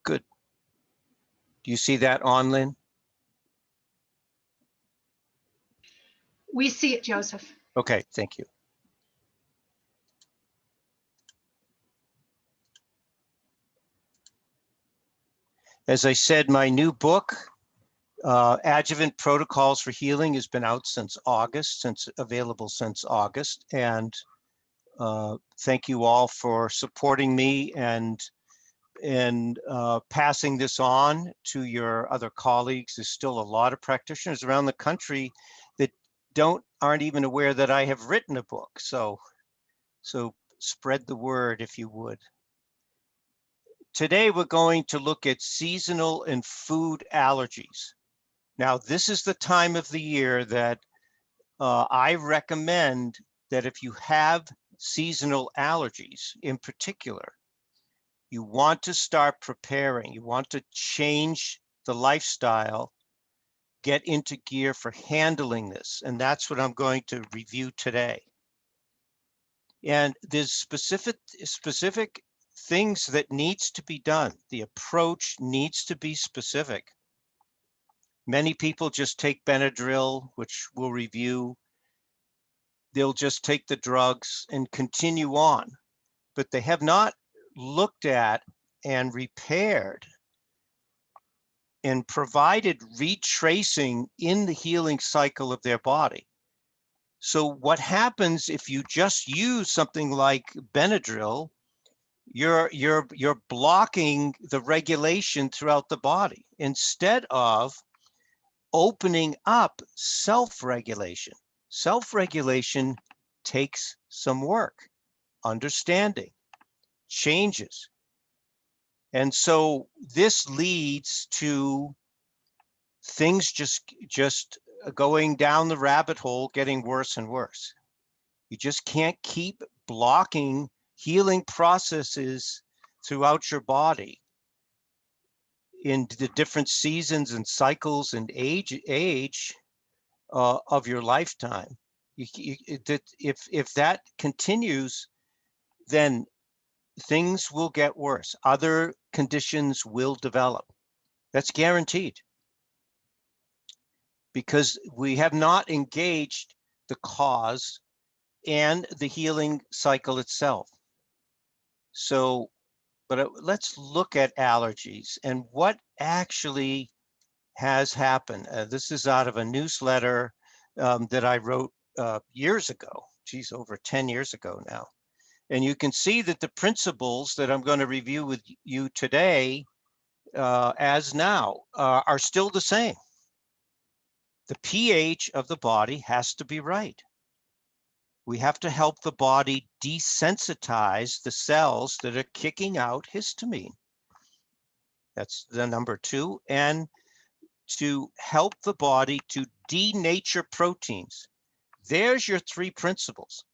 Good. Do you see that on, Lynn? We see it, Joseph. Okay, thank you. As I said, my new book, Adjuvant Protocols for Healing, has been out since August, available since August. And thank you all for supporting me and passing this on to your other colleagues. There's still a lot of practitioners around the country that aren't even aware that I have written a book. So spread the word if you would. Today, we're going to look at seasonal and food allergies. Now, this is the time of the year that I recommend that if you have seasonal allergies in particular, you want to start preparing. You want to change the lifestyle, get into gear for handling this. And that's what I'm going to review today. And there's specific things that needs to be done. The approach needs to be specific. Many people just take Benadryl, which we'll review. They'll just take the drugs and continue on, but they have not looked at and repaired and provided retracing in the healing cycle of their body. So what happens if you just use something like Benadryl? You're blocking the regulation throughout the body instead of opening up self-regulation. Self-regulation takes some work, understanding, changes. And so this leads to things just going down the rabbit hole, getting worse and worse. You just can't keep blocking healing processes throughout your body in the different seasons and cycles and age of your lifetime. If that continues, then things will get worse. Other conditions will develop. That's guaranteed, because we have not engaged the cause and the healing cycle itself. So, but let's look at allergies and what actually has happened. This is out of a newsletter that I wrote years ago, geez, over 10 years ago now. And you can see that the principles that I'm going to review with you today, as now, are still the same. The pH of the body has to be right. We have to help the body desensitize the cells that are kicking out histamine. That's the number 2. And to help the body to denature proteins. There's your 3 principles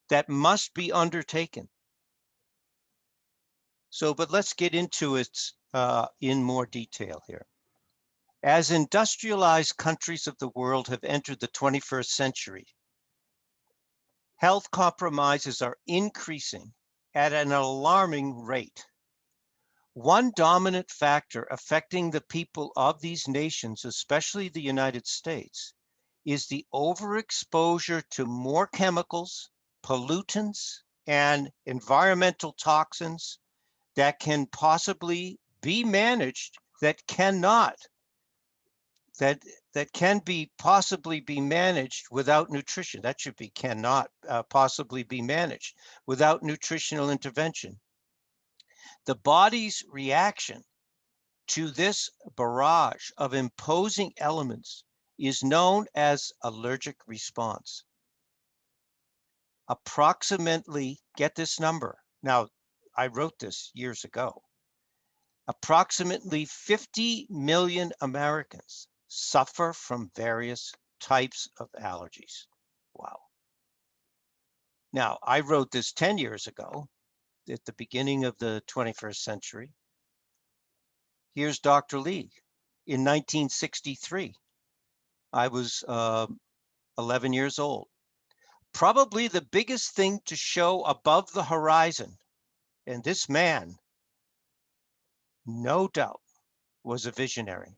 that must be undertaken. So, but let's get into it in more detail here. As industrialized countries of the world have entered the 21st century, health compromises are increasing at an alarming rate. One dominant factor affecting the people of these nations, especially the United States, is the overexposure to more chemicals, pollutants, and environmental toxins that can possibly be managed, that can be possibly be managed without nutrition. That should be cannot possibly be managed without nutritional intervention. The body's reaction to this barrage of imposing elements is known as allergic response. Approximately, get this number. Now, I wrote this years ago. Approximately 50 million Americans suffer from various types of allergies. Wow. Now, I wrote this 10 years ago at the beginning of the 21st century. Here's Dr. Lee in 1963. I was 11 years old. Probably the biggest thing to show above the horizon, and this man no doubt, was a visionary.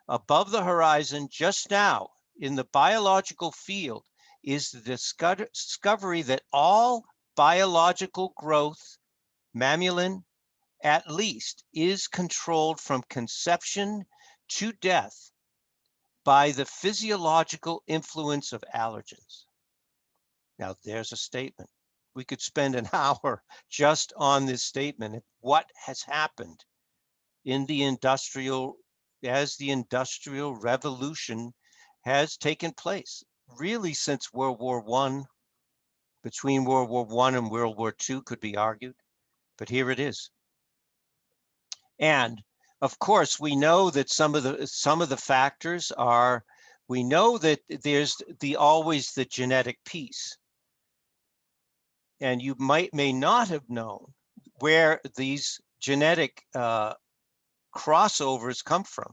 Above the horizon, just now, in the biological field, is the discovery that all biological growth, mammalian at least, is controlled from conception to death by the physiological influence of allergens. Now, there's a statement. We could spend an hour just on this statement, what has happened in the as the industrial revolution has taken place, really since World War I, between World War I and World War II could be argued, but here it is. And of course, we know that some of the factors are, we know that there's always the genetic piece. And you may not have known where these genetic crossovers come from.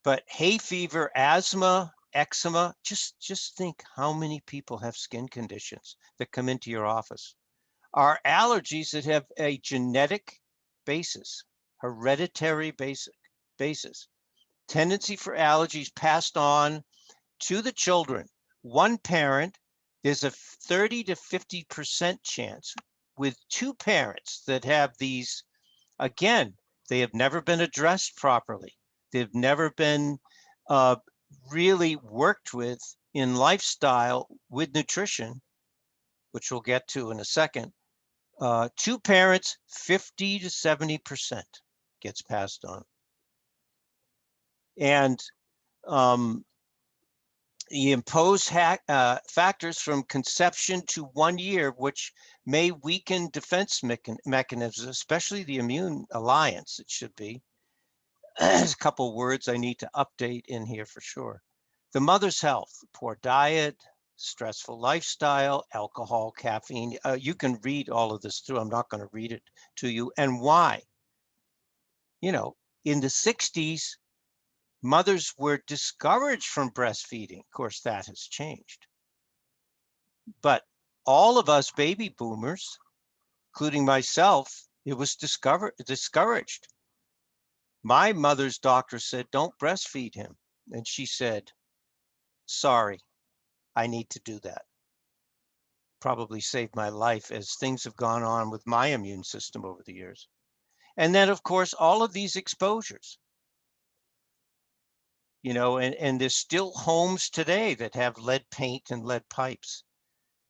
But hay fever, asthma, eczema, just think how many people have skin conditions that come into your office. Are allergies that have a genetic basis, hereditary basis. Tendency for allergies passed on to the children. One parent, there's a 30 to 50% chance with two parents that have these. Again, they have never been addressed properly. They've never been really worked with in lifestyle with nutrition, which we'll get to in a second. Two parents, 50 to 70% gets passed on. And you impose factors from conception to 1 year, which may weaken defense mechanisms, especially the immune alliance, it should be. There's a couple words I need to update in here for sure. The mother's health, poor diet, stressful lifestyle, alcohol, caffeine. You can read all of this through. I'm not going to read it to you. And why? You know, in the 60s, mothers were discouraged from breastfeeding. Of course, that has changed. But all of us baby boomers, including myself, it was discouraged. My mother's doctor said, don't breastfeed him. And she said, sorry, I need to do that. Probably saved my life as things have gone on with my immune system over the years. And then, of course, all of these exposures, you know, and there's still homes today that have lead paint and lead pipes.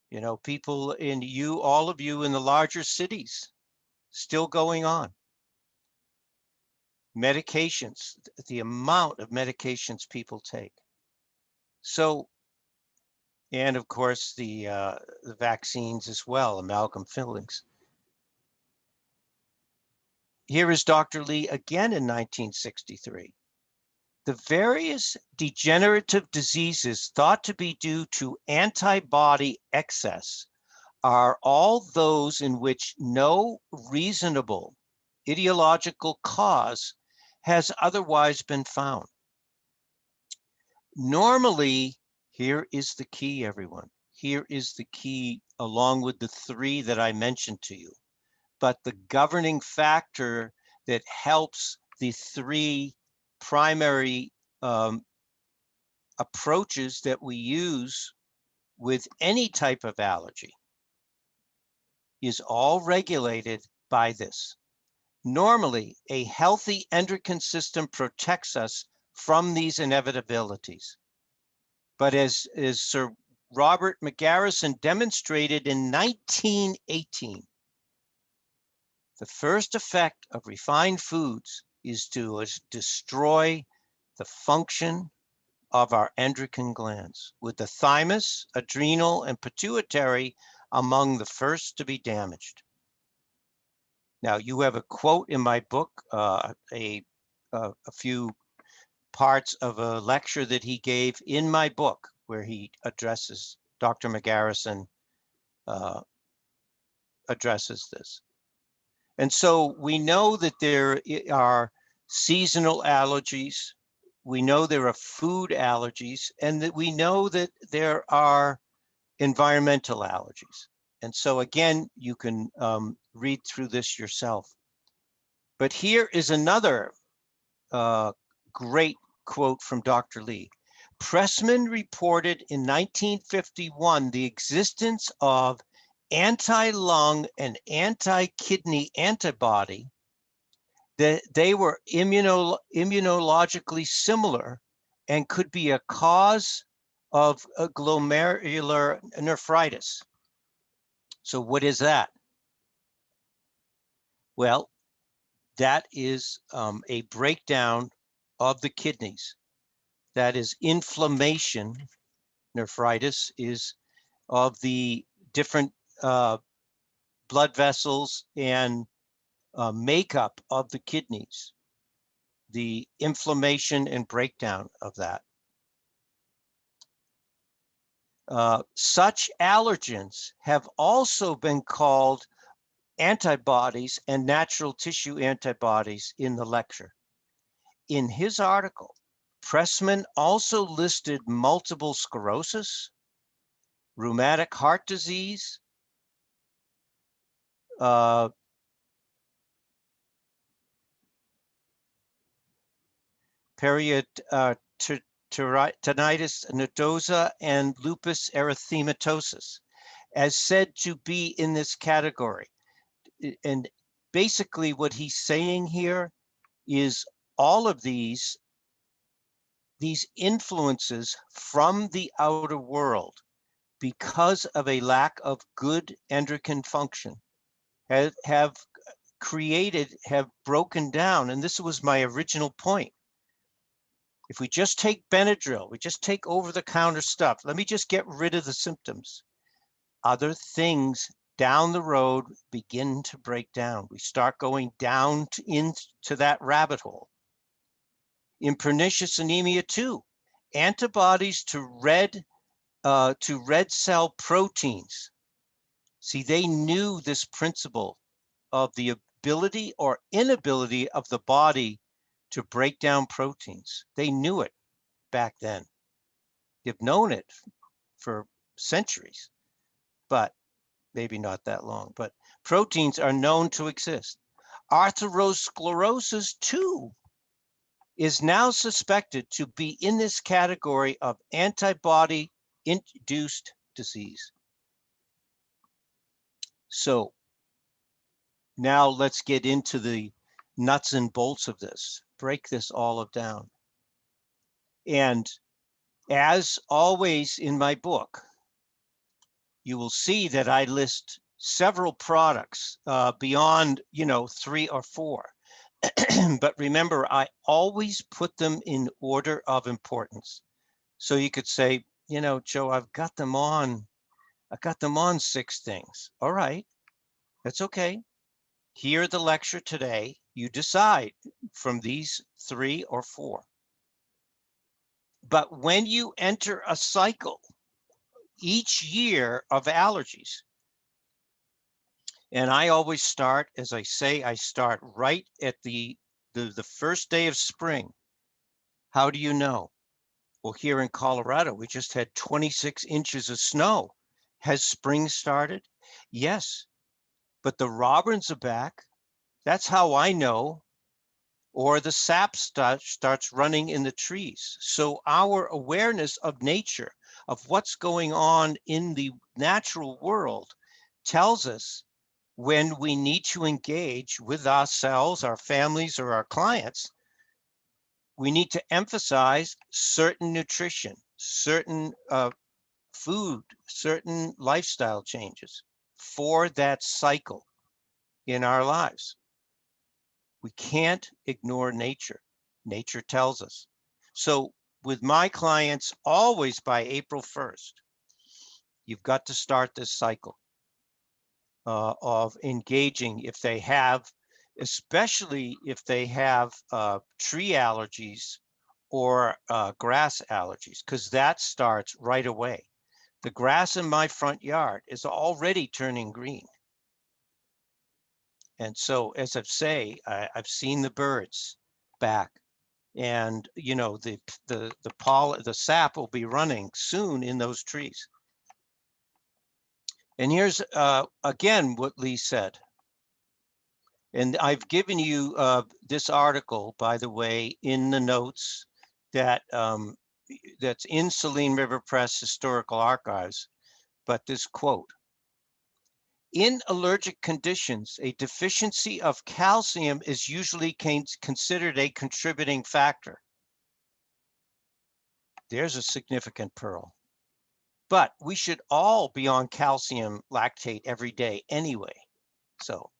You know, people all of you in the larger cities, still going on. Medications, the amount of medications people take. So, and of course the vaccines as well, amalgam fillings. Here is Dr. Lee again in 1963. The various degenerative diseases thought to be due to antibody excess are all those in which no reasonable etiological cause has otherwise been found. Normally, here is the key, everyone. Here is the key, along with the three that I mentioned to you. But the governing factor that helps the three primary approaches that we use with any type of allergy is all regulated by this. Normally, a healthy endocrine system protects us from these inevitabilities. But as Sir Robert McGarrison demonstrated in 1918, the first effect of refined foods is to destroy the function of our endocrine glands, with the thymus, adrenal, and pituitary among the first to be damaged. Now, you have a quote in my book, a few parts of a lecture that he gave in my book where he addresses, Dr. McGarrison addresses this. And so we know that there are seasonal allergies. We know there are food allergies, and that we know that there are environmental allergies. And so again, you can read through this yourself. But here is another great quote from Dr. Lee. Pressman reported in 1951 the existence of anti-lung and anti-kidney antibody, that they were immunologically similar and could be a cause of a glomerular nephritis. So what is that? Well, that is a breakdown of the kidneys. That is inflammation. Nephritis is of the different blood vessels and makeup of the kidneys, the inflammation and breakdown of that. Such allergens have also been called antibodies and natural tissue antibodies in the lecture. In his article, Pressman also listed multiple sclerosis, rheumatic heart disease, peritonitis nodosa, and lupus erythematosus as said to be in this category. And basically what he's saying here is all of these influences from the outer world, because of a lack of good endocrine function, have broken down. And this was my original point. If we just take Benadryl, we just take over-the-counter stuff, let me just get rid of the symptoms, other things down the road begin to break down. We start going down into that rabbit hole. In pernicious anemia too, antibodies to red cell proteins. See, they knew this principle of the ability or inability of the body to break down proteins. They knew it back then. They've known it for centuries, but maybe not that long. But proteins are known to exist. Atherosclerosis too is now suspected to be in this category of antibody-induced disease. So now let's get into the nuts and bolts of this, break this all down. And as always in my book, you will see that I list several products beyond, 3 or 4. But remember, I always put them in order of importance. So you could say, Joe, I've got them on 6 things. All right, that's okay. Hear the lecture today. You decide from these 3 or 4. But when you enter a cycle each year of allergies, and I always start, as I say, I start right at the first day of spring. How do you know? Well, here in Colorado, we just had 26 inches of snow. Has spring started? Yes, but the robins are back. That's how I know. Or the sap starts running in the trees. So our awareness of nature, of what's going on in the natural world, tells us when we need to engage with ourselves, our families, or our clients. We need to emphasize certain nutrition, certain food, certain lifestyle changes for that cycle in our lives. We can't ignore nature. Nature tells us. So with my clients, always by April 1st, you've got to start this cycle of engaging if they have, especially if they have tree allergies or grass allergies, because that starts right away. The grass in my front yard is already turning green. And so, as I've seen the birds back, and the sap will be running soon in those trees. And here's again what Lee said. And I've given you this article, by the way, in the notes that that's in Saline River Press Historical Archives. But this quote: in allergic conditions, a deficiency of calcium is usually considered a contributing factor. There's a significant pearl. But we should all be on calcium lactate every day anyway. So,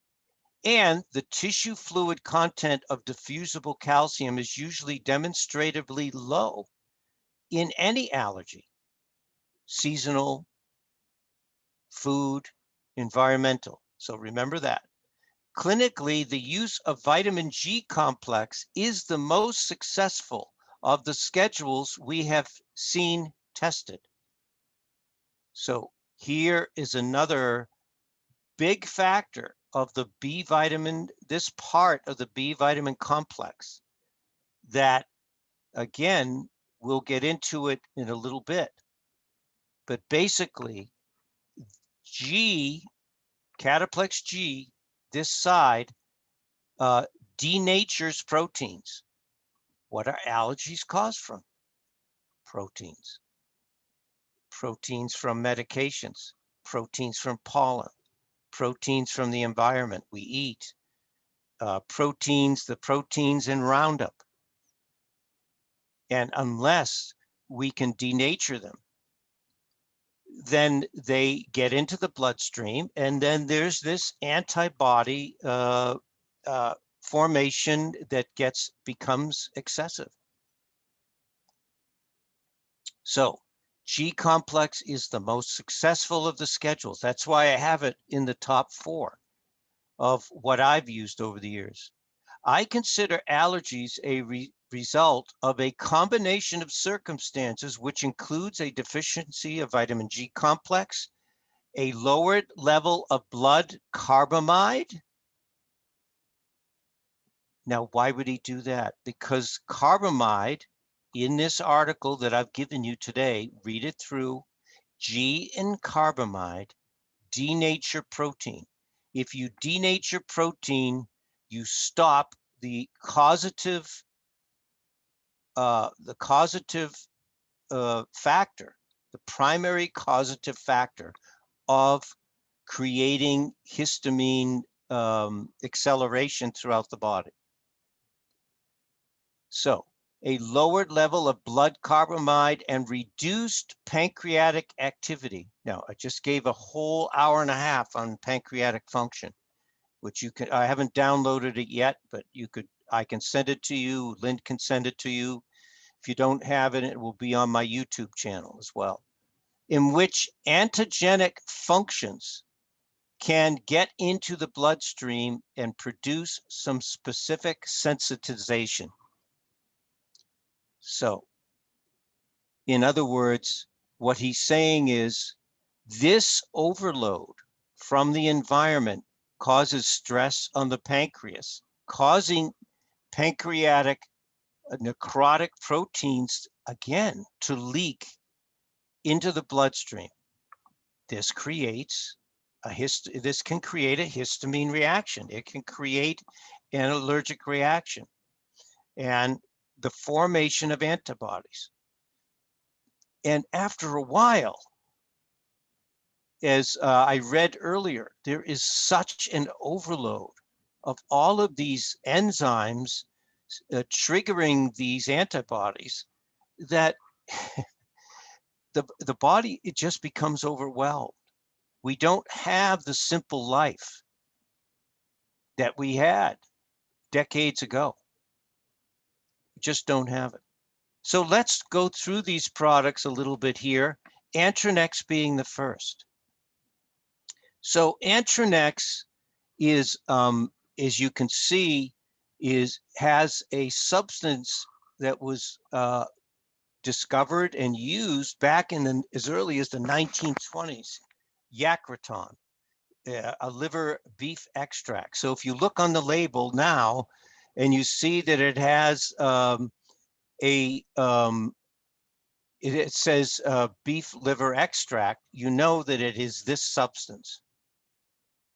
and the tissue fluid content of diffusible calcium is usually demonstratively low in any allergy: seasonal, food, environmental. So remember that. Clinically, the use of vitamin G complex is the most successful of the schedules we have seen tested. So here is another big factor of the B vitamin, this part of the B vitamin complex that, again, we'll get into it in a little bit. But basically, G, cataplex G, this side, denatures proteins. What are allergies caused from? Proteins. Proteins from medications, proteins from pollen, proteins from the environment we eat, the proteins in Roundup. And unless we can denature them, then they get into the bloodstream, and then there's this antibody formation that becomes excessive. So G complex is the most successful of the schedules. That's why I have it in the top 4 of what I've used over the years. I consider allergies a result of a combination of circumstances, which includes a deficiency of vitamin G complex, a lowered level of blood carbamide. Now, why would he do that? Because carbamide, in this article that I've given you today, read it through, G in carbamide denature protein. If you denature protein, you stop the causative factor, the primary causative factor of creating histamine acceleration throughout the body. So a lowered level of blood carbamide and reduced pancreatic activity. Now, I just gave a whole hour and a half on pancreatic function, which you can, I haven't downloaded it yet, but I can send it to you. Lynn can send it to you. If you don't have it, it will be on my YouTube channel as well, in which antigenic functions can get into the bloodstream and produce some specific sensitization. So, in other words, what he's saying is this overload from the environment causes stress on the pancreas, causing pancreatic necrotic proteins, again, to leak into the bloodstream. This creates this can create a histamine reaction. It can create an allergic reaction and the formation of antibodies. And after a while, as I read earlier, there is such an overload of all of these enzymes triggering these antibodies that the body, it just becomes overwhelmed. We don't have the simple life that we had decades ago. We just don't have it. So let's go through these products a little bit here, Antranex being the first. So Antranex is, as you can see, has a substance that was discovered and used back in as early as the 1920s, Yacraton, a liver beef extract. So if you look on the label now and you see that it has it says beef liver extract, you know that it is this substance.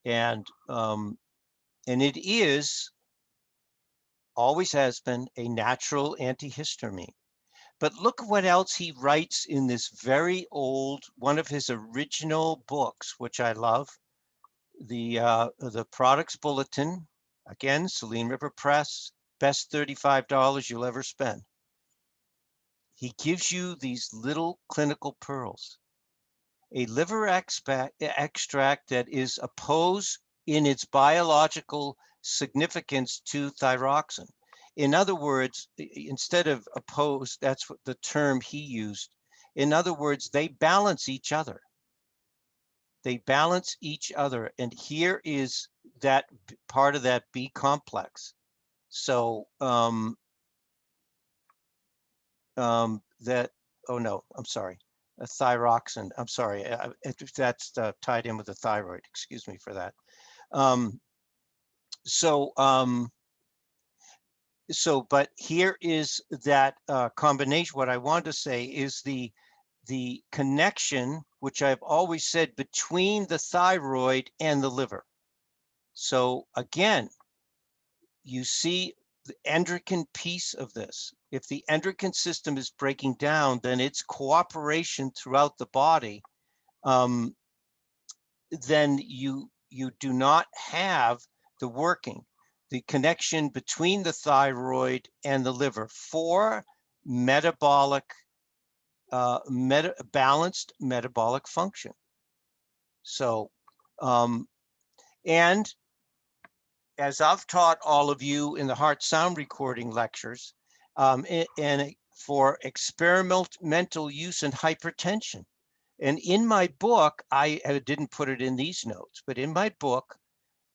And And it is, always has been, a natural antihistamine. But look what else he writes in this very old, one of his original books, which I love, the Products Bulletin, again, Saline River Press, best $35 you'll ever spend. He gives you these little clinical pearls. A liver extract that is opposed in its biological significance to thyroxine. In other words, instead of opposed, that's what the term he used. In other words, they balance each other. They balance each other. And here is that part of that B complex. So that, oh no, I'm sorry. A thyroxine, I'm sorry, that's tied in with the thyroid, excuse me for that. Um, so, but here is that combination. What I want to say is the connection, which I've always said, between the thyroid and the liver. So again, you see the endocrine piece of this. If the endocrine system is breaking down, then its cooperation throughout the body, then you do not have the working, the connection between the thyroid and the liver for metabolic, balanced metabolic function. So, and as I've taught all of you in the heart sound recording lectures, and for experimental use in hypertension. And in my book, I didn't put it in these notes, but in my book,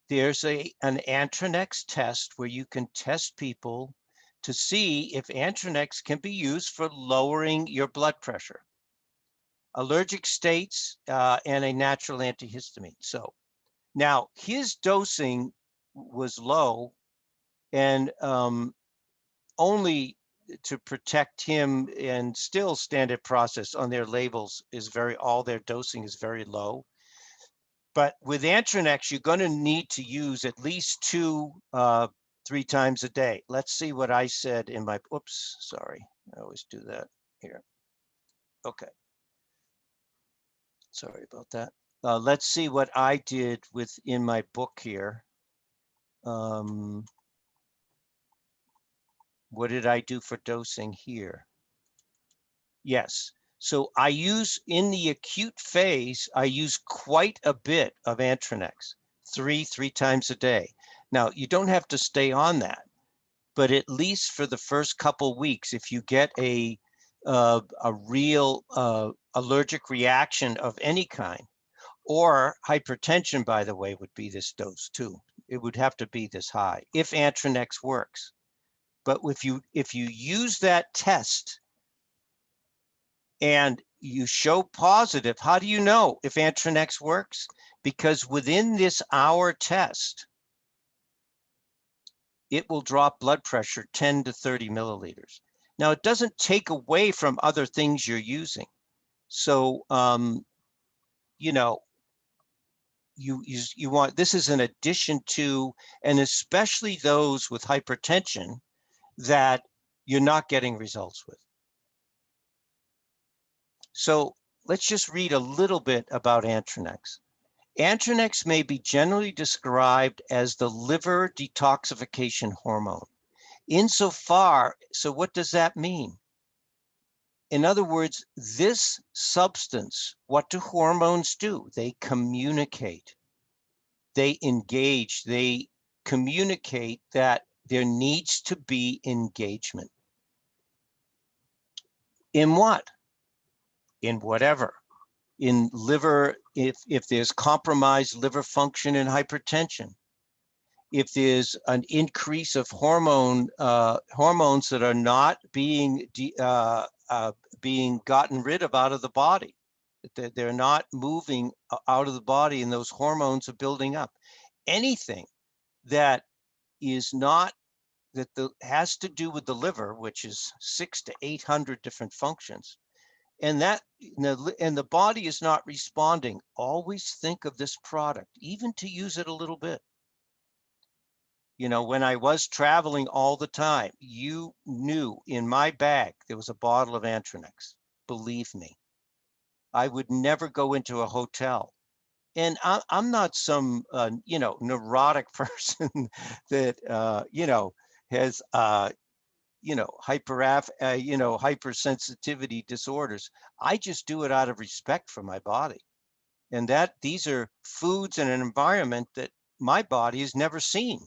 there's an Antranex test where you can test people to see if Antranex can be used for lowering your blood pressure, allergic states, and a natural antihistamine. So now his dosing was low, and only to protect him, and still standard process on their labels is all their dosing is very low. But with Antranex, you're going to need to use at least 3 times a day. Let's see what I said in my, oops, sorry. I always do that here. Okay. Sorry about that. Let's see what I did in my book here. What did I do for dosing here? Yes. So I use, in the acute phase, I use quite a bit of Antranex, 3 times a day. Now, you don't have to stay on that, but at least for the first couple weeks, if you get a real allergic reaction of any kind, or hypertension, by the way, would be this dose too. It would have to be this high if Antranex works. But if you use that test and you show positive, how do you know if Antranex works? Because within this hour test, it will drop blood pressure 10 to 30 milliliters. Now, it doesn't take away from other things you're using. So, you know, you want, this is an addition to, and especially those with hypertension that you're not getting results with. So let's just read a little bit about Antranex. Antranex may be generally described as the liver detoxification hormone. Insofar, so what does that mean? In other words, this substance, what do hormones do? They communicate, they engage, they communicate that there needs to be engagement. In what? In whatever. In liver, if there's compromised liver function and hypertension, if there's an increase of hormones that are not being gotten rid of out of the body, that they're not moving out of the body, and those hormones are building up. Anything that is not, has to do with the liver, which is 600 to 800 different functions, and the body is not responding, always think of this product, even to use it a little bit. You know, when I was traveling all the time, you knew in my bag there was a bottle of Antranex. Believe me, I would never go into a hotel. And I'm not some, neurotic person that, has, hypersensitivity disorders. I just do it out of respect for my body. And that these are foods and an environment that my body has never seen.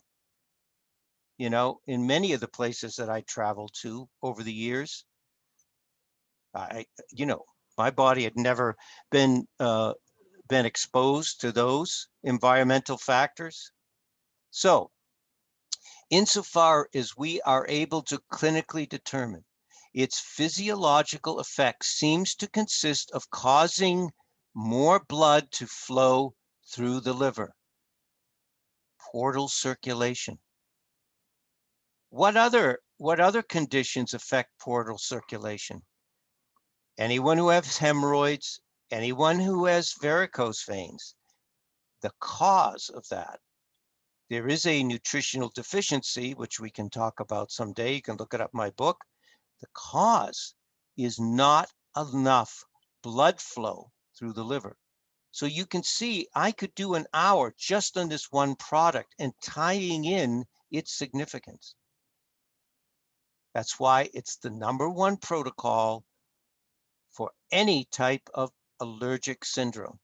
In many of the places that I traveled to over the years, I, you know, my body had never been been exposed to those environmental factors. So, insofar as we are able to clinically determine its physiological effect seems to consist of causing more blood to flow through the liver, portal circulation. What other conditions affect portal circulation? Anyone who has hemorrhoids, anyone who has varicose veins, the cause of that. There is a nutritional deficiency, which we can talk about someday. You can look it up in my book. The cause is not enough blood flow through the liver. So you can see I could do an hour just on this one product and tying in its significance. That's why it's the number one protocol for any type of allergic syndrome.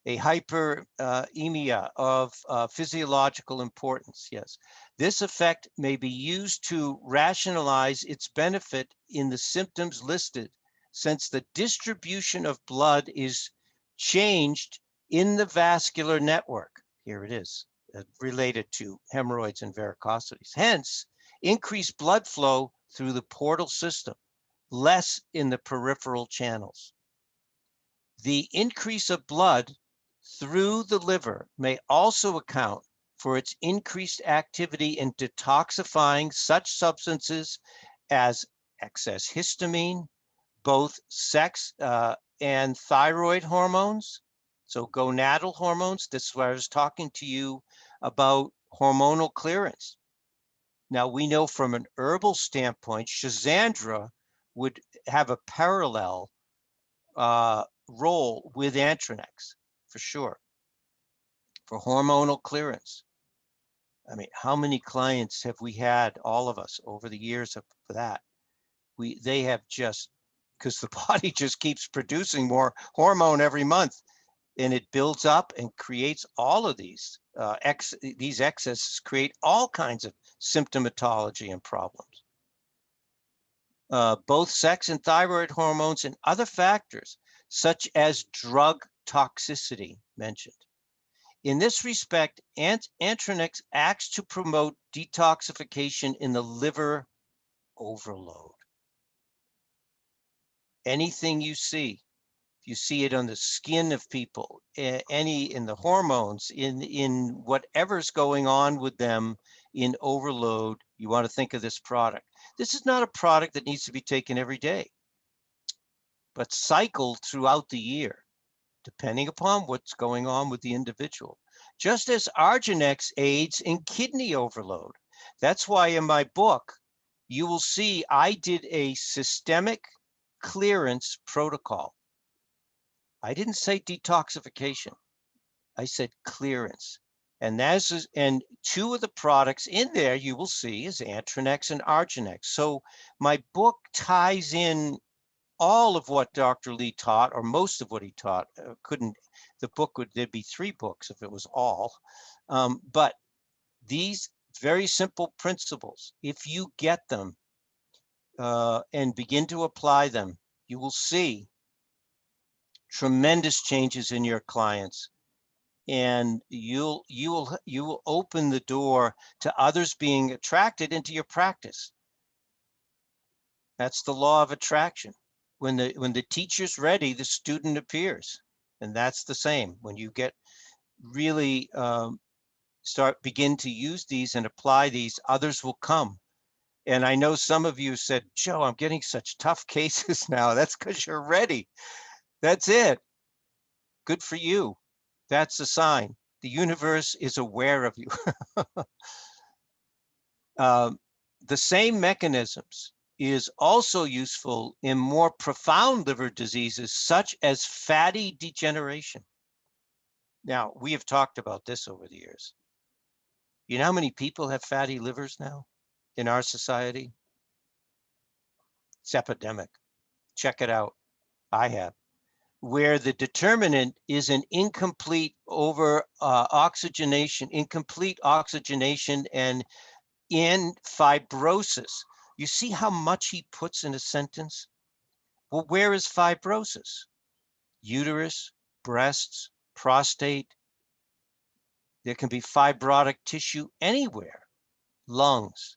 A hyperemia of physiological importance, yes. This effect may be used to rationalize its benefit in the symptoms listed, since the distribution of blood is changed in the vascular network. Here it is, related to hemorrhoids and varicosities. Hence, increased blood flow through the portal system, less in the peripheral channels. The increase of blood through the liver may also account for its increased activity in detoxifying such substances as excess histamine, both sex and thyroid hormones. So gonadal hormones, this is where I was talking to you about hormonal clearance. Now we know from an herbal standpoint, Schizandra would have a parallel role with Antranex, for sure, for hormonal clearance. I mean, how many clients have we had, all of us, over the years of that? They have just, because the body just keeps producing more hormone every month, and it builds up and creates all of these these excesses create all kinds of symptomatology and problems. Both sex and thyroid hormones and other factors, such as drug toxicity mentioned. In this respect, Antranex acts to promote detoxification in the liver overload. Anything you see it on the skin of people, any in the hormones, in whatever's going on with them in overload, you want to think of this product. This is not a product that needs to be taken every day, but cycled throughout the year, depending upon what's going on with the individual. Just as Arginex aids in kidney overload. That's why in my book, you will see I did a systemic clearance protocol. I didn't say detoxification. I said clearance. And two of the products in there you will see is Antranex and Arginex. So my book ties in all of what Dr. Lee taught, or most of what he taught. There'd be 3 books if it was all. But these very simple principles, if you get them and begin to apply them, you will see tremendous changes in your clients, and you will open the door to others being attracted into your practice. That's the law of attraction. When the teacher's ready, the student appears, and that's the same. When you get really begin to use these and apply these, others will come. And I know some of you said, Joe, I'm getting such tough cases now. That's because you're ready. That's it. Good for you. That's a sign The universe is aware of you. The same mechanisms is also useful in more profound liver diseases, such as fatty degeneration. Now, we have talked about this over the years. You know how many people have fatty livers now in our society? It's epidemic. Check it out. I have. Where the determinant is an incomplete oxygenation, incomplete oxygenation, and in fibrosis. You see how much he puts in a sentence? Well, where is fibrosis? Uterus, breasts, prostate. There can be fibrotic tissue anywhere, lungs,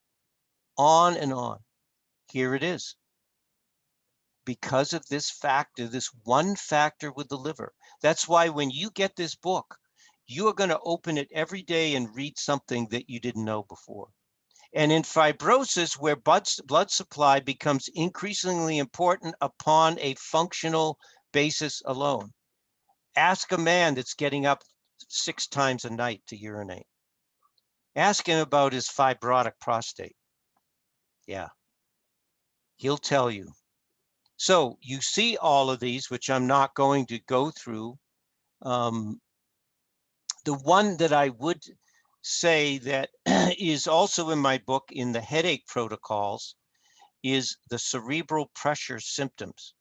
on and on. Here it is. Because of this factor, this one factor with the liver. That's why when you get this book, you are going to open it every day and read something that you didn't know before. And in fibrosis, where blood supply becomes increasingly important upon a functional basis alone. Ask a man that's getting up 6 times a night to urinate. Ask him about his fibrotic prostate. Yeah, he'll tell you. So you see all of these, which I'm not going to go through. The one that I would say that is also in my book in the headache protocols is the cerebral pressure symptoms,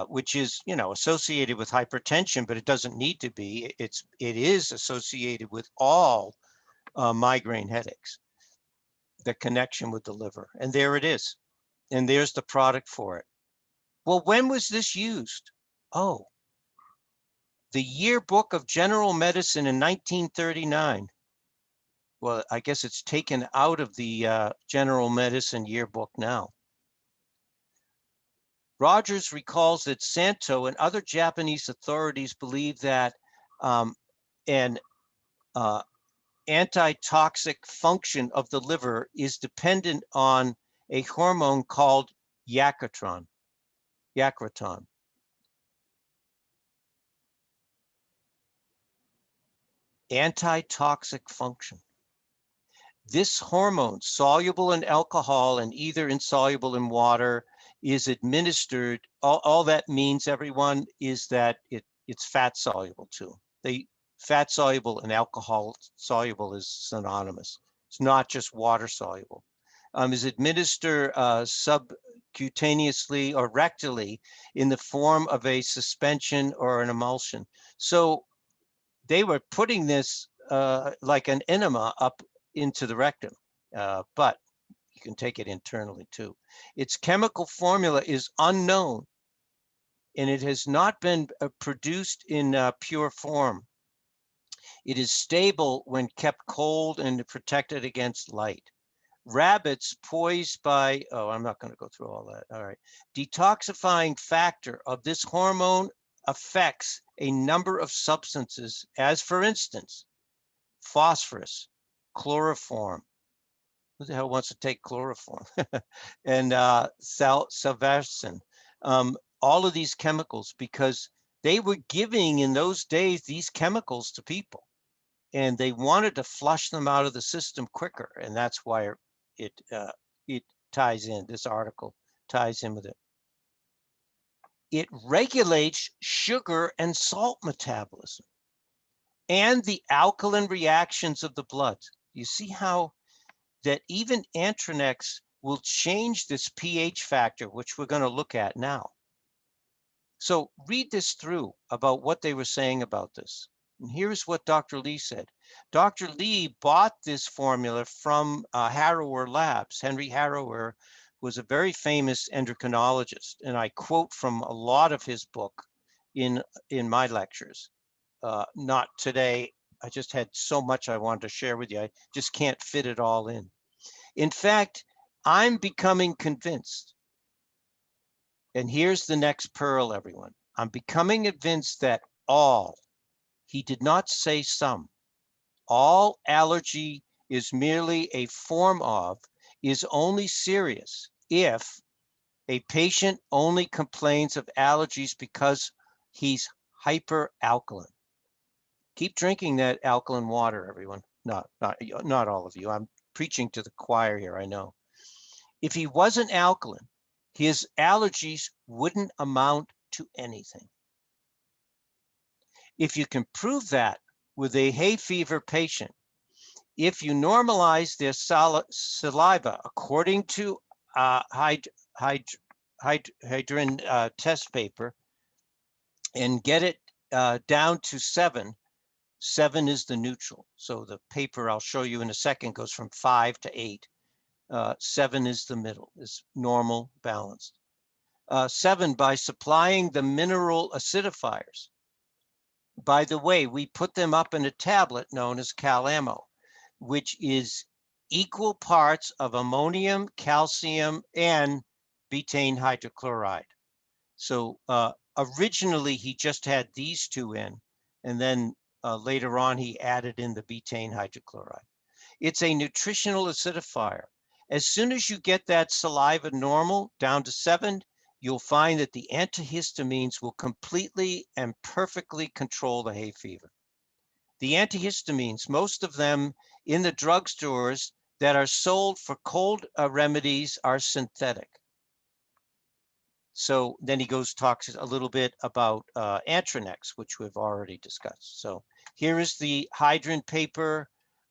which is, associated with hypertension, but it doesn't need to be. It is associated with all migraine headaches, the connection with the liver. And there it is. And there's the product for it. Well, when was this used? Oh, the Yearbook of General Medicine in 1939. Well, I guess it's taken out of the General Medicine Yearbook now. Rogers recalls that Santo and other Japanese authorities believe that an antitoxic function of the liver is dependent on a hormone called yacraton. Antitoxic function. This hormone, soluble in alcohol and either insoluble in water, is administered. All that means, everyone, is that it's fat soluble too. Fat soluble and alcohol soluble is synonymous. It's not just water soluble. Is administered subcutaneously or rectally in the form of a suspension or an emulsion. So they were putting this like an enema up into the rectum, but you can take it internally too. Its chemical formula is unknown, and it has not been produced in pure form. It is stable when kept cold and protected against light. Rabbits poised by, I'm not going to go through all that. All right. Detoxifying factor of this hormone affects a number of substances, as for instance, phosphorus, chloroform. Who the hell wants to take chloroform? And salvarsan. All of these chemicals, because they were giving in those days these chemicals to people, and they wanted to flush them out of the system quicker, and that's why it ties in. This article ties in with it. It regulates sugar and salt metabolism and the alkaline reactions of the blood. You see how that even Antranex will change this pH factor, which we're going to look at now. So read this through about what they were saying about this. And here's what Dr. Lee said. Dr. Lee bought this formula from Harrower Labs. Henry Harrower was a very famous endocrinologist, and I quote from a lot of his book in my lectures. Not today. I just had so much I wanted to share with you. I just can't fit it all in. In fact, I'm becoming convinced, and here's the next pearl, everyone. I'm becoming convinced that all, he did not say some, all allergy is merely a form of, is only serious if a patient only complains of allergies because he's hyperalkaline. Keep drinking that alkaline water, everyone. Not all of you. I'm preaching to the choir here, I know. If he wasn't alkaline, his allergies wouldn't amount to anything. If you can prove that with a hay fever patient, if you normalize their saliva according to hydrin test paper and get it down to 7, 7 is the neutral. So the paper I'll show you in a second goes from 5 to 8. 7 is the middle, is normal, balanced. 7, by supplying the mineral acidifiers. By the way, we put them up in a tablet known as CalAmmo, which is equal parts of ammonium, calcium, and betaine hydrochloride. So originally he just had these two in, and then later on he added in the betaine hydrochloride. It's a nutritional acidifier. As soon as you get that saliva normal down to 7, you'll find that the antihistamines will completely and perfectly control the hay fever. The antihistamines, most of them in the drugstores that are sold for cold remedies, are synthetic. So then he talks a little bit about Antranex, which we've already discussed. So here is the Hydrin paper,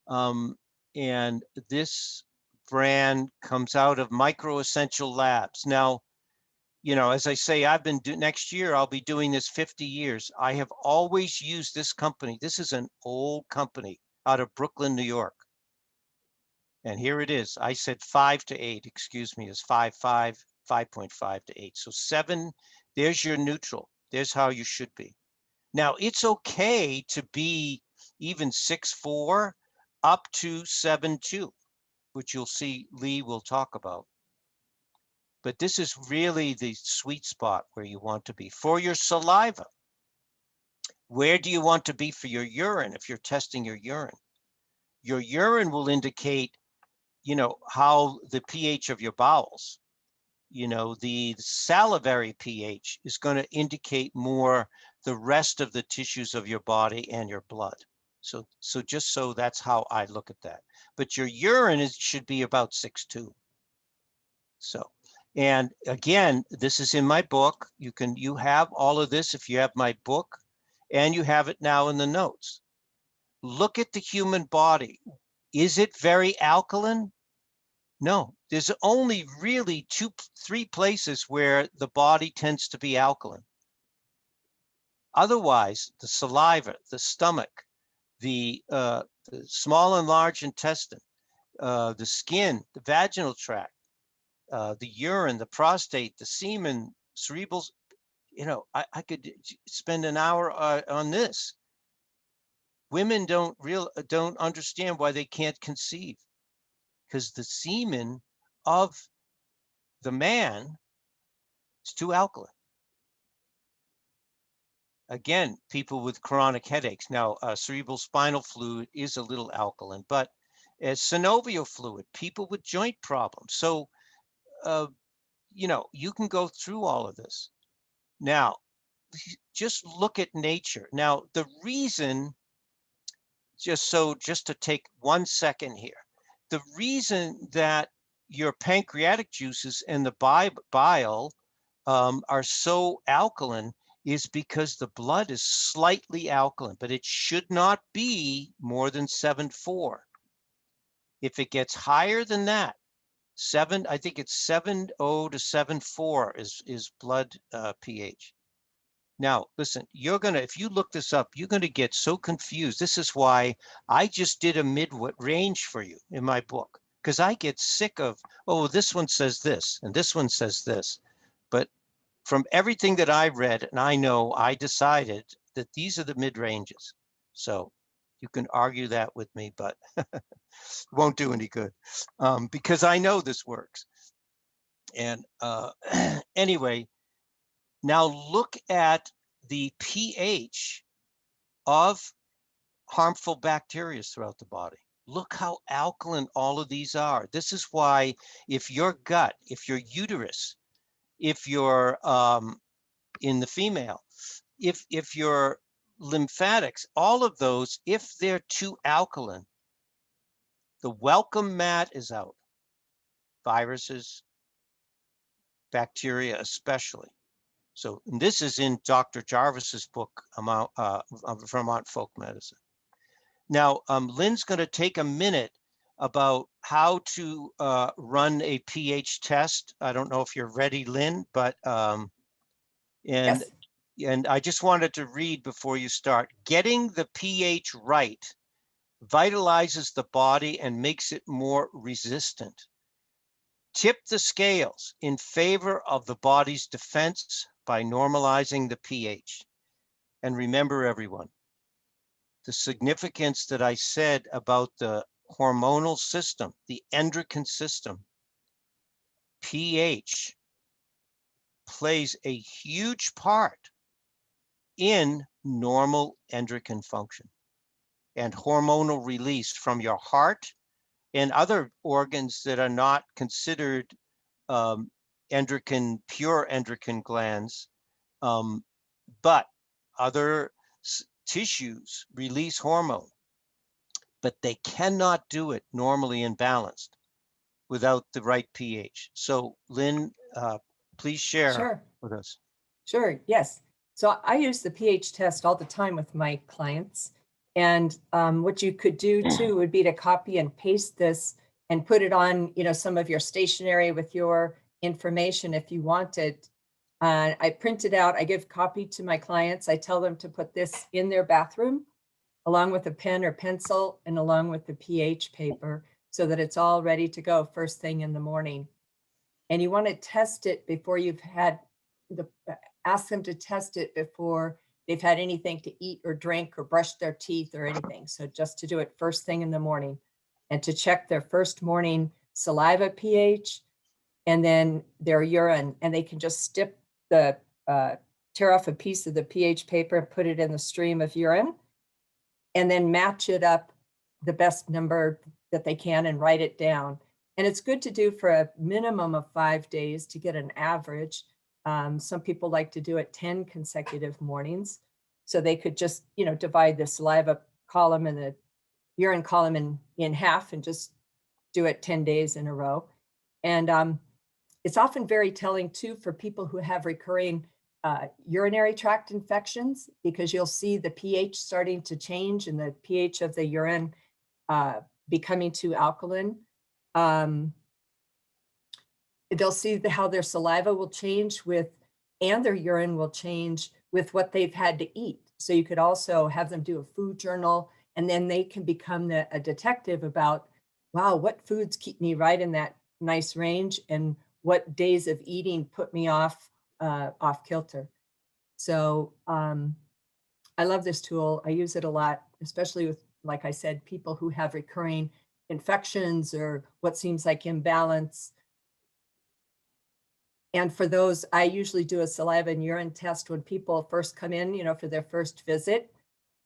and this brand comes out of Micro Essential Labs. Now, you know, as I say, next year I'll be doing this 50 years. I have always used this company. This is an old company out of Brooklyn, New York. And here it is. I said 5 to 8, excuse me, is 5.5 to 8. So 7, there's your neutral. There's how you should be. Now, it's okay to be even 6.4 up to 7.2, which you'll see Lee will talk about. But this is really the sweet spot where you want to be. For your saliva, where do you want to be for your urine if you're testing your urine? Your urine will indicate, you know, how the pH of your bowels. You know, the salivary pH is going to indicate more the rest of the tissues of your body and your blood. So just so that's how I look at that. But your urine should be about 6.2. So, and again, this is in my book. You have all of this if you have my book, and you have it now in the notes. Look at the human body. Is it very alkaline? No, there's only really 3 places where the body tends to be alkaline. Otherwise, the saliva, the stomach, the small and large intestine, the skin, the vaginal tract, the urine, the prostate, the semen, cerebrals. You know, I could spend an hour on this. Women don't understand why they can't conceive, because the semen of the man is too alkaline. Again, people with chronic headaches. Now, cerebral spinal fluid is a little alkaline, but as synovial fluid, people with joint problems. So, you know, you can go through all of this. Now, just look at nature. Now, the reason, just to take 1 second here, the reason that your pancreatic juices and the bile are so alkaline is because the blood is slightly alkaline, but it should not be more than 7.4. If it gets higher than that, I think it's 7.0 to 7.4 is blood pH. Now, listen, if you look this up, you're going to get so confused. This is why I just did a mid-range for you in my book, because I get sick of, oh, this one says this, and this one says this. But from everything that I read, and I know, I decided that these are the mid-ranges. So you can argue that with me, but it won't do any good, because I know this works. And anyway, now look at the pH of harmful bacteria throughout the body. Look how alkaline all of these are. This is why if your gut, if your uterus, if you're in the female, if your lymphatics, all of those, if they're too alkaline, the welcome mat is out. Viruses, bacteria especially. So this is in Dr. Jarvis's book, Vermont Folk Medicine. Now, Lynn's going to take a minute about how to run a pH test. I don't know if you're ready, Lynn, but Yes. and I just wanted to read before you start. Getting the pH right vitalizes the body and makes it more resistant. Tip the scales in favor of the body's defense by normalizing the pH. And remember, everyone, the significance that I said about the hormonal system, the endocrine system. pH plays a huge part in normal endocrine function and hormonal release from your heart and other organs that are not considered pure endocrine glands, but other tissues release hormone, but they cannot do it normally and balanced without the right pH. So Lynn, please share Sure. with us. Sure, yes. So I use the pH test all the time with my clients. And what you could do too would be to copy and paste this and put it on, some of your stationery with your information if you wanted. I print it out, I give copy to my clients. I tell them to put this in their bathroom along with a pen or pencil and along with the pH paper so that it's all ready to go first thing in the morning. And you want to test it before you've had ask them to test it before they've had anything to eat or drink or brush their teeth or anything. So just to do it first thing in the morning and to check their first morning saliva pH and then their urine. And they can just tear off a piece of the pH paper and put it in the stream of urine and then match it up the best number that they can and write it down. And it's good to do for a minimum of 5 days to get an average. Some people like to do it 10 consecutive mornings. So they could just, divide the saliva column and the urine column in half and just do it 10 days in a row. And it's often very telling too for people who have recurring urinary tract infections, because you'll see the pH starting to change and the pH of the urine becoming too alkaline. They'll see how their saliva will change and their urine will change with what they've had to eat. So you could also have them do a food journal, and then they can become a detective about, wow, what foods keep me right in that nice range and what days of eating put me off kilter. So I love this tool. I use it a lot, especially with, like I said, people who have recurring infections or what seems like imbalance. And for those, I usually do a saliva and urine test when people first come in, for their first visit.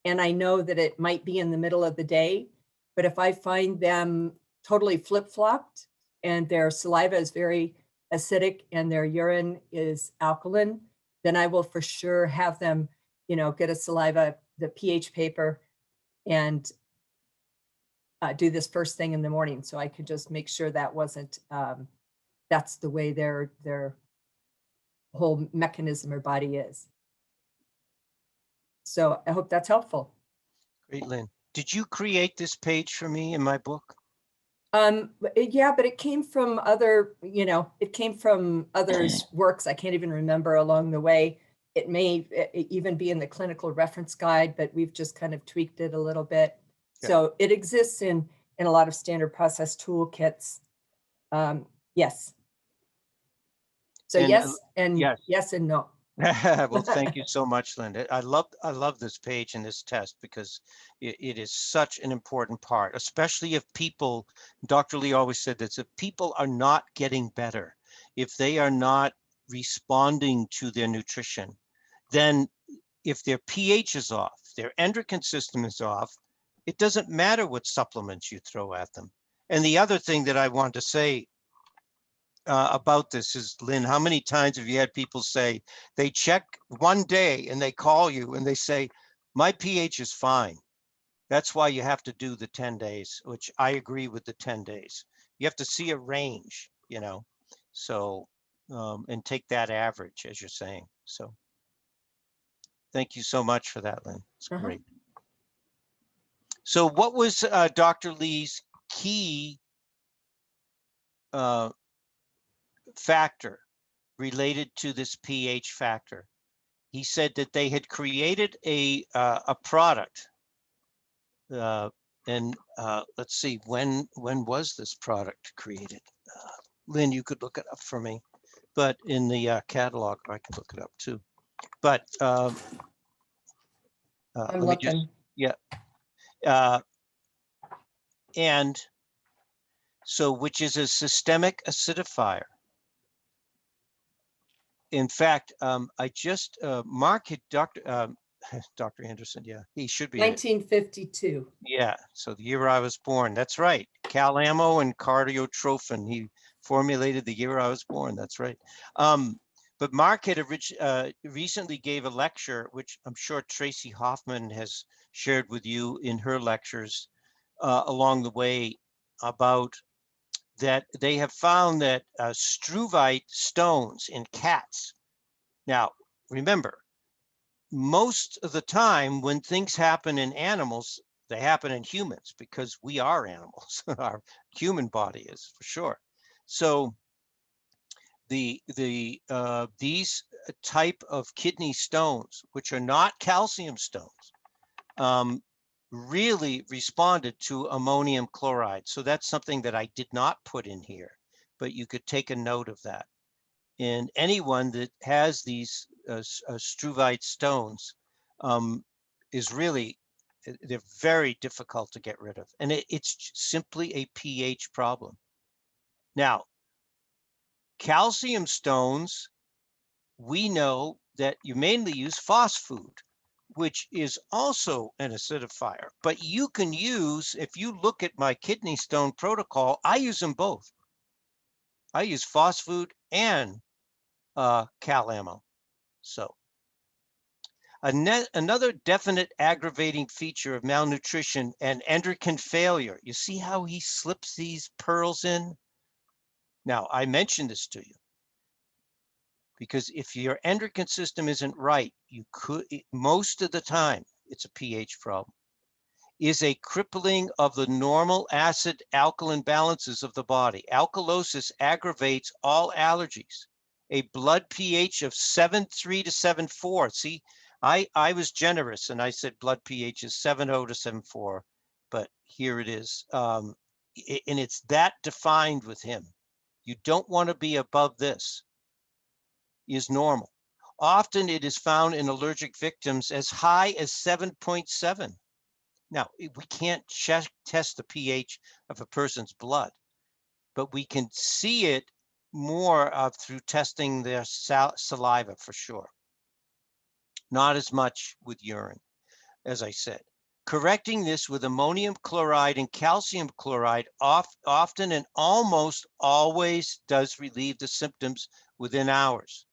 And I know that it might be in the middle of the day, but if I find them totally flip-flopped and their saliva is very acidic and their urine is alkaline, then I will for sure have them, get the pH paper and do this first thing in the morning. So I could just make sure that wasn't, that's the way their whole mechanism or body is. So I hope that's helpful. Great, Lynn. Did you create this page for me in my book? Yeah, but it came from others' works. I can't even remember along the way. It may even be in the clinical reference guide, but we've just kind of tweaked it a little bit. Yeah. So it exists in a lot of standard process toolkits. Yes. So yes and no. Well, thank you so much, Linda. I love this page and this test because it is such an important part, especially if people, Dr. Lee always said this, if people are not getting better, if they are not responding to their nutrition, then if their pH is off, their endocrine system is off, it doesn't matter what supplements you throw at them. And the other thing that I want to say about this is, Lynn, how many times have you had people say they check one day and they call you and they say, my pH is fine. That's why you have to do the 10 days, which I agree with the 10 days. You have to see a range, you know, so, and take that average, as you're saying. So thank you so much for that, Lynn. It's great. So what was Dr. Lee's key factor related to this pH factor? He said that they had created a product, and let's see, when was this product created? Lynn, you could look it up for me, but in the catalog, I can look it up too. But I'm let me looking. just, yeah. And so, which is a systemic acidifier. In fact, I just, Mark had Dr. Anderson, yeah, he should be. 1952. Yeah, so the year I was born, that's right. Calamo and cardiotrophin, he formulated the year I was born, that's right. But Mark had recently gave a lecture, which I'm sure Tracy Hoffman has shared with you in her lectures along the way, about that they have found that struvite stones in cats. Now, remember, most of the time when things happen in animals, they happen in humans because we are animals. Our human body is, for sure. So these type of kidney stones, which are not calcium stones, really responded to ammonium chloride. So that's something that I did not put in here, but you could take a note of that. And anyone that has these struvite stones is really, they're very difficult to get rid of. And it's simply a pH problem. Now, calcium stones, we know that you mainly use phosphate, which is also an acidifier. But you can use, if you look at my kidney stone protocol, I use them both. I use phosphate and calamo. So another definite aggravating feature of malnutrition and endocrine failure. You see how he slips these pearls in? Now, I mentioned this to you because if your endocrine system isn't right, you could, most of the time, it's a pH problem, is a crippling of the normal acid alkaline balances of the body. Alkalosis aggravates all allergies. A blood pH of 7.3 to 7.4. See, I was generous and I said blood pH is 7.0 to 7.4, but here it is. And it's that defined with him. You don't want to be above this, is normal. Often it is found in allergic victims as high as 7.7. Now, we can't test the pH of a person's blood, but we can see it more through testing their saliva for sure. Not as much with urine, as I said. Correcting this with ammonium chloride and calcium chloride often and almost always does relieve the symptoms within hours.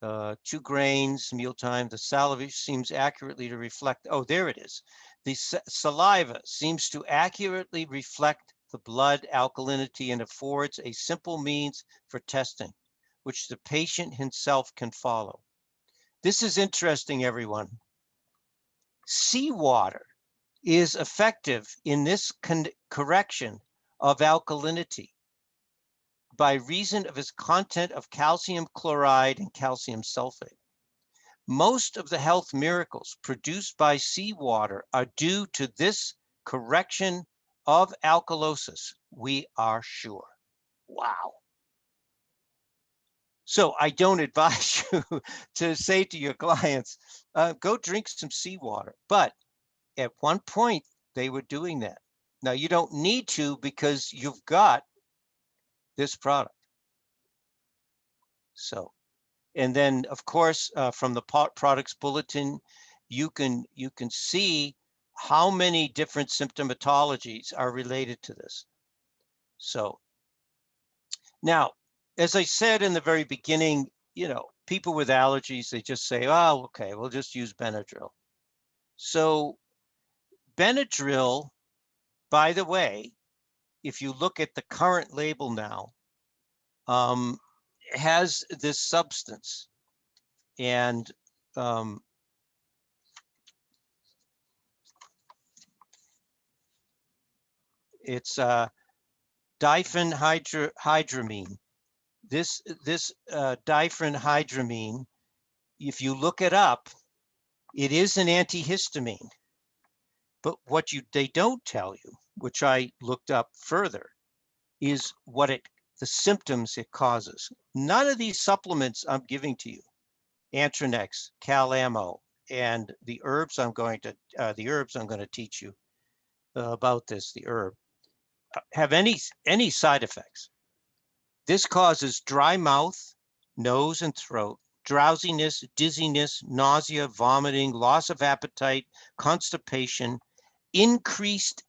2 grains, mealtime, the saliva seems accurately to reflect, oh, there it is. The saliva seems to accurately reflect the blood alkalinity and affords a simple means for testing, which the patient himself can follow. This is interesting, everyone. Seawater is effective in this correction of alkalinity by reason of its content of calcium chloride and calcium sulfate. Most of the health miracles produced by seawater are due to this correction of alkalosis, we are sure. Wow. So I don't advise you to say to your clients, go drink some seawater. But at one point, they were doing that. Now, you don't need to because you've got this product. So, and then, of course, from the products bulletin, you can see how many different symptomatologies are related to this. So Now, as I said in the very beginning, people with allergies, they just say, oh, okay, we'll just use Benadryl. So Benadryl, by the way, if you look at the current label now, has this substance, and it's diphenhydramine. This diphenhydramine, if you look it up, it is an antihistamine. But what they don't tell you, which I looked up further, is the symptoms it causes. None of these supplements I'm giving to you, Antranex, Cal-Ammo, and the herbs I'm going to teach you about this, the herb, have any side effects. This causes dry mouth, nose and throat, drowsiness, dizziness, nausea, vomiting, loss of appetite, constipation, increased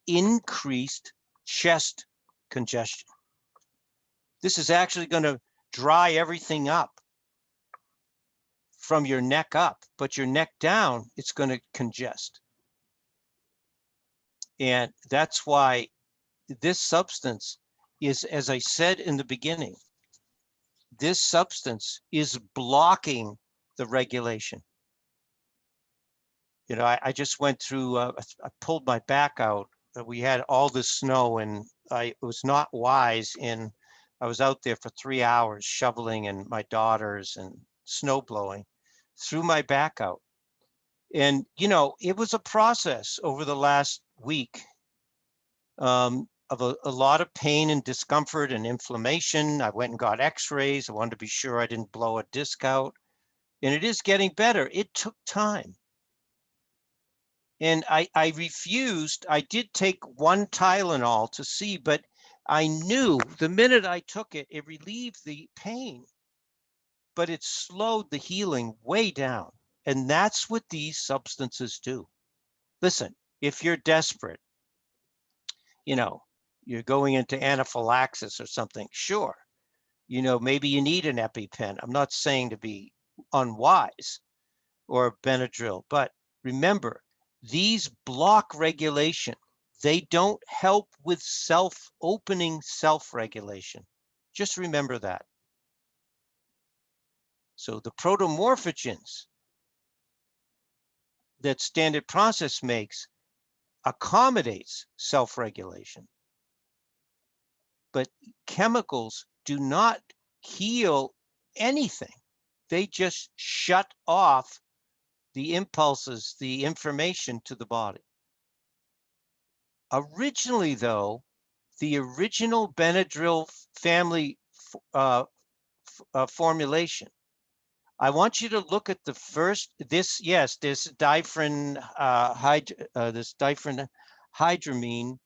chest congestion. This is actually going to dry everything up from your neck up, but your neck down, it's going to congest. And that's why this substance is, as I said in the beginning, this substance is blocking the regulation. I just went through, I pulled my back out. We had all this snow, and I was not wise I was out there for 3 hours shoveling, and my daughters, and snow blowing, threw my back out. And, it was a process over the last week of a lot of pain and discomfort and inflammation. I went and got x-rays. I wanted to be sure I didn't blow a disc out. And it is getting better. It took time. And I refused. I did take one Tylenol to see, but I knew the minute I took it, it relieved the pain, but it slowed the healing way down. And that's what these substances do. Listen, if you're desperate, you're going into anaphylaxis or something, sure. Maybe you need an EpiPen. I'm not saying to be unwise or Benadryl, but remember, these block regulation. They don't help with opening self-regulation. Just remember that. So the protomorphogens that standard process makes accommodates self-regulation. But chemicals do not heal anything. They just shut off the impulses, the information to the body. Originally, though, the original Benadryl family formulation, I want you to look at the first, this diphenhydramine,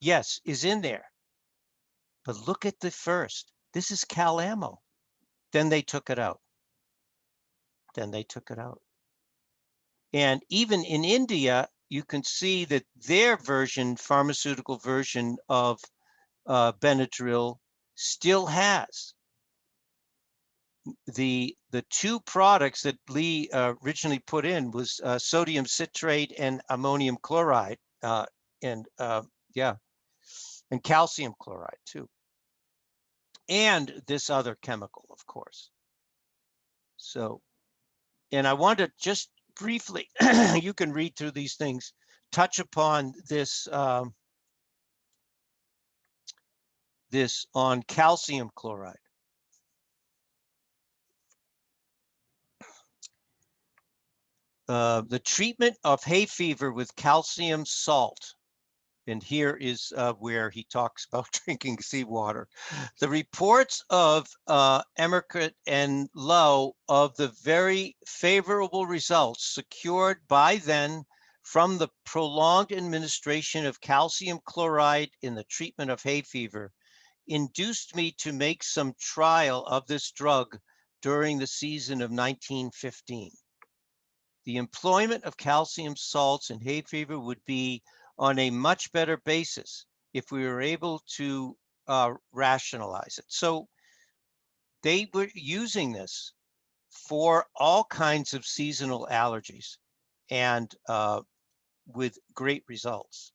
yes, is in there. But look at the first. This is Cal-Ammo. Then they took it out. And even in India, you can see that their pharmaceutical version of Benadryl still has the two products that Lee originally put in was sodium citrate and ammonium chloride, and calcium chloride too, and this other chemical, of course. So, and I want to just briefly, you can read through these things, touch upon this this on calcium chloride. The treatment of hay fever with calcium salt. And here is where he talks about drinking seawater. The reports of Emerkert and Lowe of the very favorable results secured by then from the prolonged administration of calcium chloride in the treatment of hay fever induced me to make some trial of this drug during the season of 1915. The employment of calcium salts in hay fever would be on a much better basis if we were able to rationalize it. So they were using this for all kinds of seasonal allergies and with great results.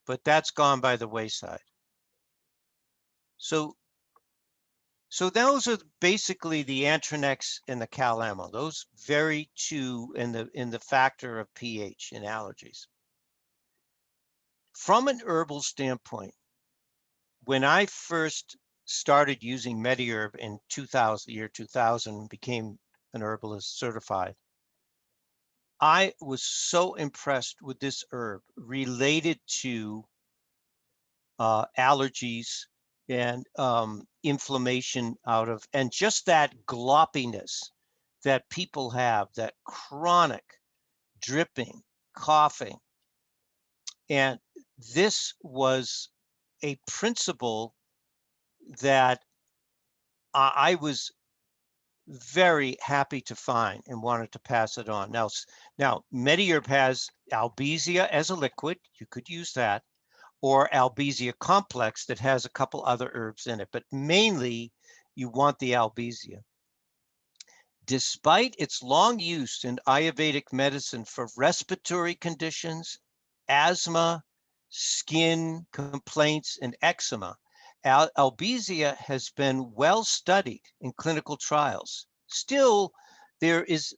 But that's gone by the wayside. So those are basically the Antranex and the Calamo. Those vary too in the factor of pH in allergies. From an herbal standpoint, when I first started using MediHerb in 2000, became an herbalist certified, I was so impressed with this herb related to allergies and inflammation and just that gloppiness that people have, that chronic dripping, coughing. And this was a principle that I was very happy to find and wanted to pass it on. Now MediHerb has Albizia as a liquid. You could use that, or Albizia complex that has a couple other herbs in it, but mainly you want the Albizia. Despite its long use in Ayurvedic medicine for respiratory conditions, asthma, skin complaints, and eczema, Albizia has been well studied in clinical trials. Still, there is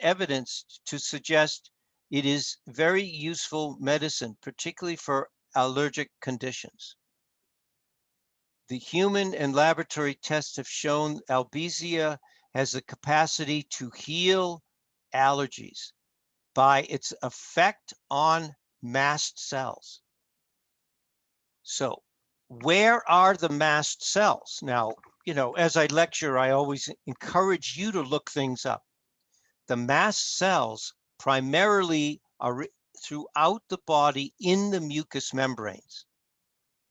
evidence to suggest it is very useful medicine, particularly for allergic conditions. The human and laboratory tests have shown Albizia has the capacity to heal allergies by its effect on mast cells. So where are the mast cells? Now, as I lecture, I always encourage you to look things up. The mast cells primarily are throughout the body in the mucous membranes,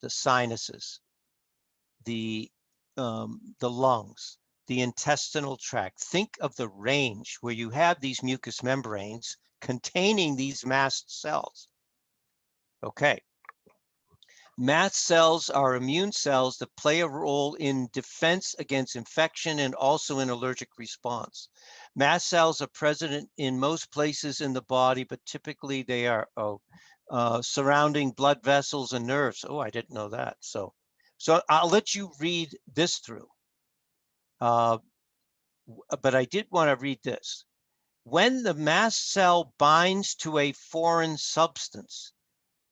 the sinuses, the lungs, the intestinal tract. Think of the range where you have these mucous membranes containing these mast cells. Okay. Mast cells are immune cells that play a role in defense against infection and also in allergic response. Mast cells are present in most places in the body, but typically they are surrounding blood vessels and nerves. Oh, I didn't know that. So I'll let you read this through. But I did want to read this. When the mast cell binds to a foreign substance,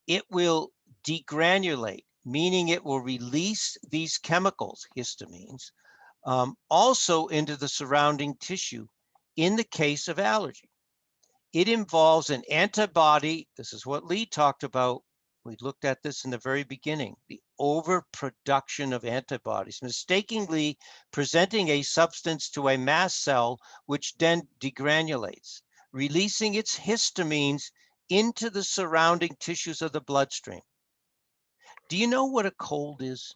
it will degranulate, meaning it will release these chemicals, histamines, also into the surrounding tissue in the case of allergy. It involves an antibody. This is what Lee talked about. We looked at this in the very beginning, the overproduction of antibodies, mistakenly presenting a substance to a mast cell, which then degranulates, releasing its histamines into the surrounding tissues of the bloodstream. Do you know what a cold is?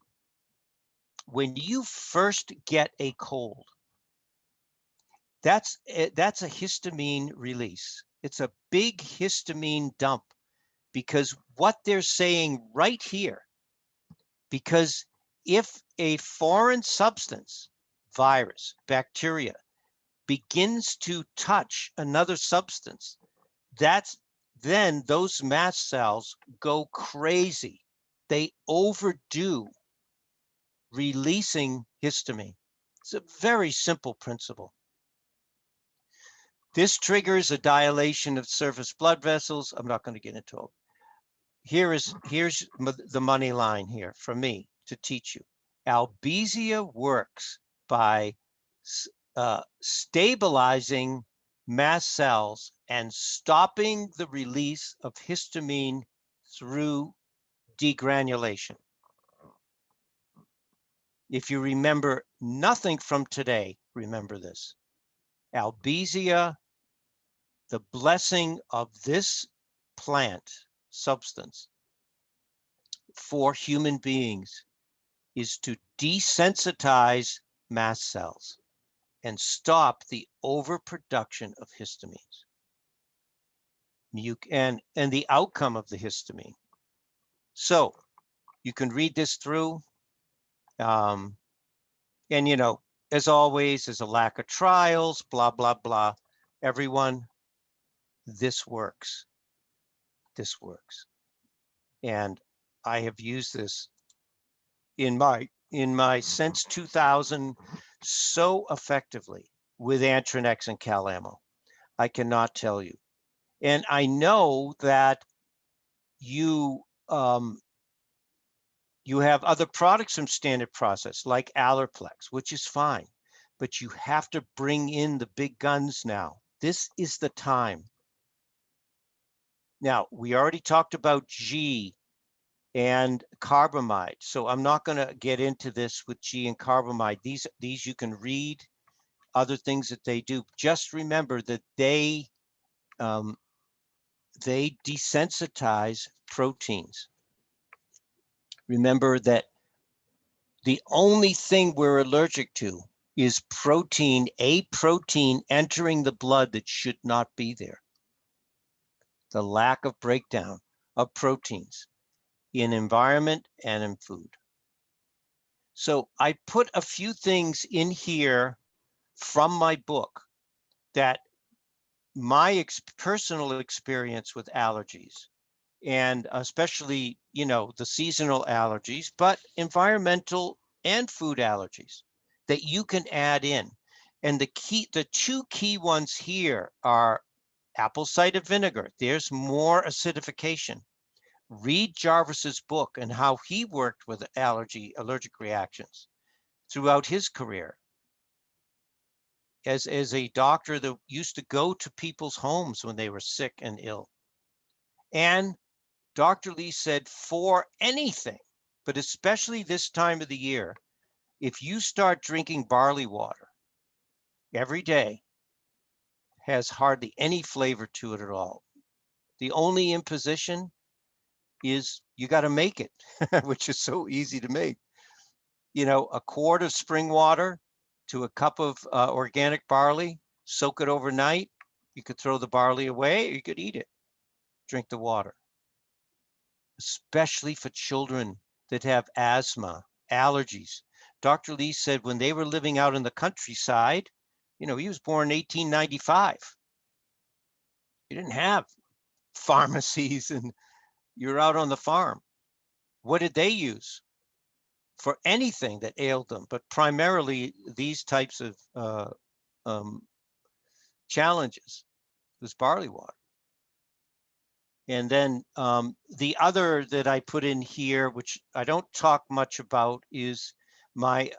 When you first get a cold, that's a histamine release. It's a big histamine dump, because what they're saying right here, because if a foreign substance, virus, bacteria, begins to touch another substance, then those mast cells go crazy. They overdo releasing histamine. It's a very simple principle. This triggers a dilation of surface blood vessels. I'm not going to get into it. Here's the money line here for me to teach you. Albizia works by stabilizing mast cells and stopping the release of histamine through degranulation. If you remember nothing from today, remember this. Albizia, the blessing of this plant substance for human beings, is to desensitize mast cells and stop the overproduction of histamines. And the outcome of the histamine So you can read this through. And, you know, as always, there's a lack of trials, blah, blah, blah. Everyone, this works. This works. And I have used this in my since 2000 so effectively with Antranex and Calamo. I cannot tell you. And I know that you you have other products from Standard Process like Allerplex, which is fine, but you have to bring in the big guns now. This is the time. Now, we already talked about G and carbamide, so I'm not going to get into this with G and carbamide. These you can read, other things that they do. Just remember that they desensitize proteins. Remember that the only thing we're allergic to is a protein entering the blood that should not be there. The lack of breakdown of proteins in environment and in food. So I put a few things in here from my book that my personal experience with allergies, and especially, you know, the seasonal allergies, but environmental and food allergies that you can add in. And the two key ones here are apple cider vinegar. There's more acidification. Read Jarvis's book and how he worked with allergic reactions throughout his career as a doctor that used to go to people's homes when they were sick and ill. And Dr. Lee said, for anything, but especially this time of the year, if you start drinking barley water every day, has hardly any flavor to it at all. The only imposition is you got to make it, which is so easy to make. You know, a quart of spring water to a cup of organic barley, soak it overnight. You could throw the barley away or you could eat it. Drink the water. Especially for children that have asthma, allergies. Dr. Lee said when they were living out in the countryside, you know, he was born in 1895. You didn't have pharmacies and you're out on the farm. What did they use for anything that ailed them? But primarily these types of challenges was barley water. And then the other that I put in here, which I don't talk much about, is my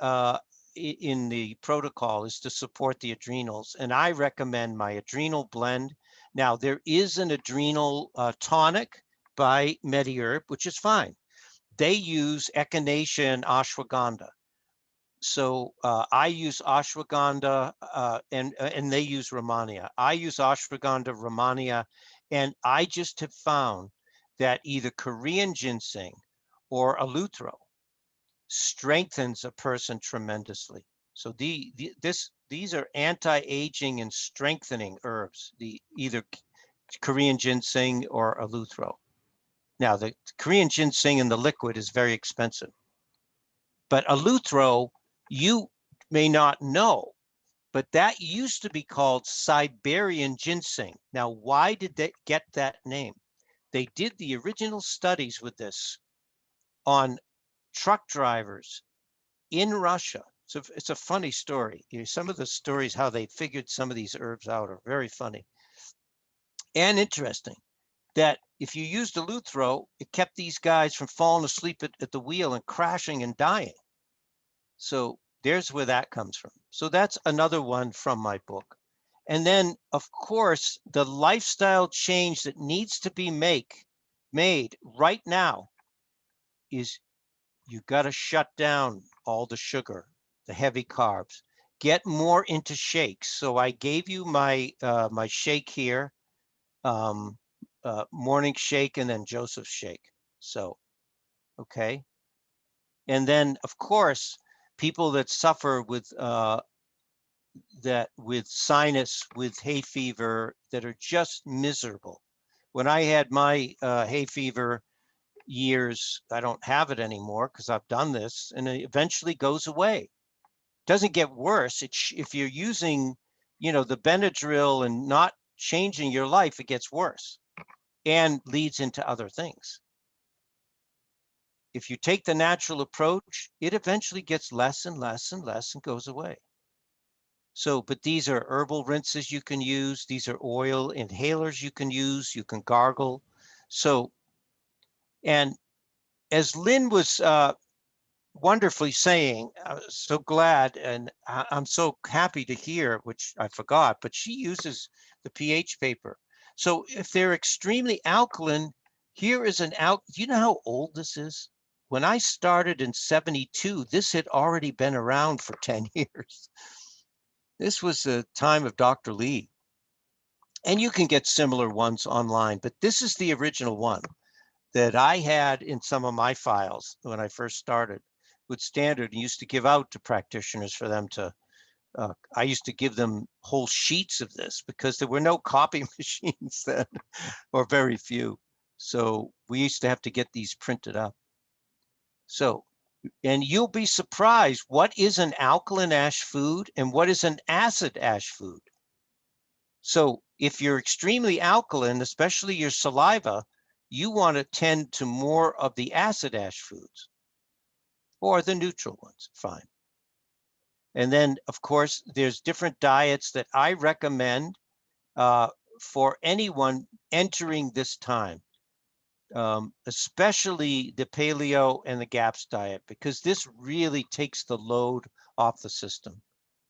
in the protocol is to support the adrenals. And I recommend my adrenal blend. Now, there is an adrenal tonic by MediHerb, which is fine. They use echinacea and ashwagandha. So I use ashwagandha and they use Rehmannia. I use ashwagandha, Rehmannia, and I just have found that either Korean ginseng or eleuthero strengthens a person tremendously. So these are anti-aging and strengthening herbs, either Korean ginseng or eleuthero. Now the Korean ginseng in the liquid is very expensive, but eleuthero, you may not know, but that used to be called Siberian ginseng. Now, why did they get that name? They did the original studies with this on truck drivers in Russia. So it's a funny story. Some of the stories, how they figured some of these herbs out, are very funny and interesting. That if you used eleuthero, it kept these guys from falling asleep at the wheel and crashing and dying. So there's where that comes from. So that's another one from my book. And then, of course, the lifestyle change that needs to be made right now is you got to shut down all the sugar, the heavy carbs, get more into shakes. So I gave you my my shake here, morning shake and then Joseph's shake. So, okay. And then, of course, people that suffer with sinus, with hay fever, that are just miserable. When I had my hay fever, years, I don't have it anymore because I've done this, and it eventually goes away. Doesn't get worse. If you're using, the Benadryl and not changing your life, it gets worse and leads into other things. If you take the natural approach, it eventually gets less and less and less and goes away. So, but these are herbal rinses you can use. These are oil inhalers you can use. You can gargle. So, and as Lynn was wonderfully saying, I was so glad, and I'm so happy to hear, which I forgot, but she uses the pH paper. So if they're extremely alkaline, here is do you know how old this is? When I started in 72, this had already been around for 10 years. This was the time of Dr. Lee. And you can get similar ones online, but this is the original one that I had in some of my files when I first started with Standard and used to give out to practitioners for them to, I used to give them whole sheets of this because there were no copy machines then, or very few. So we used to have to get these printed up. So, and you'll be surprised, what is an alkaline ash food and what is an acid ash food? So if you're extremely alkaline, especially your saliva, you want to tend to more of the acid ash foods or the neutral ones, fine. And then, of course, there's different diets that I recommend for anyone entering this time, especially the paleo and the GAPS diet, because this really takes the load off the system,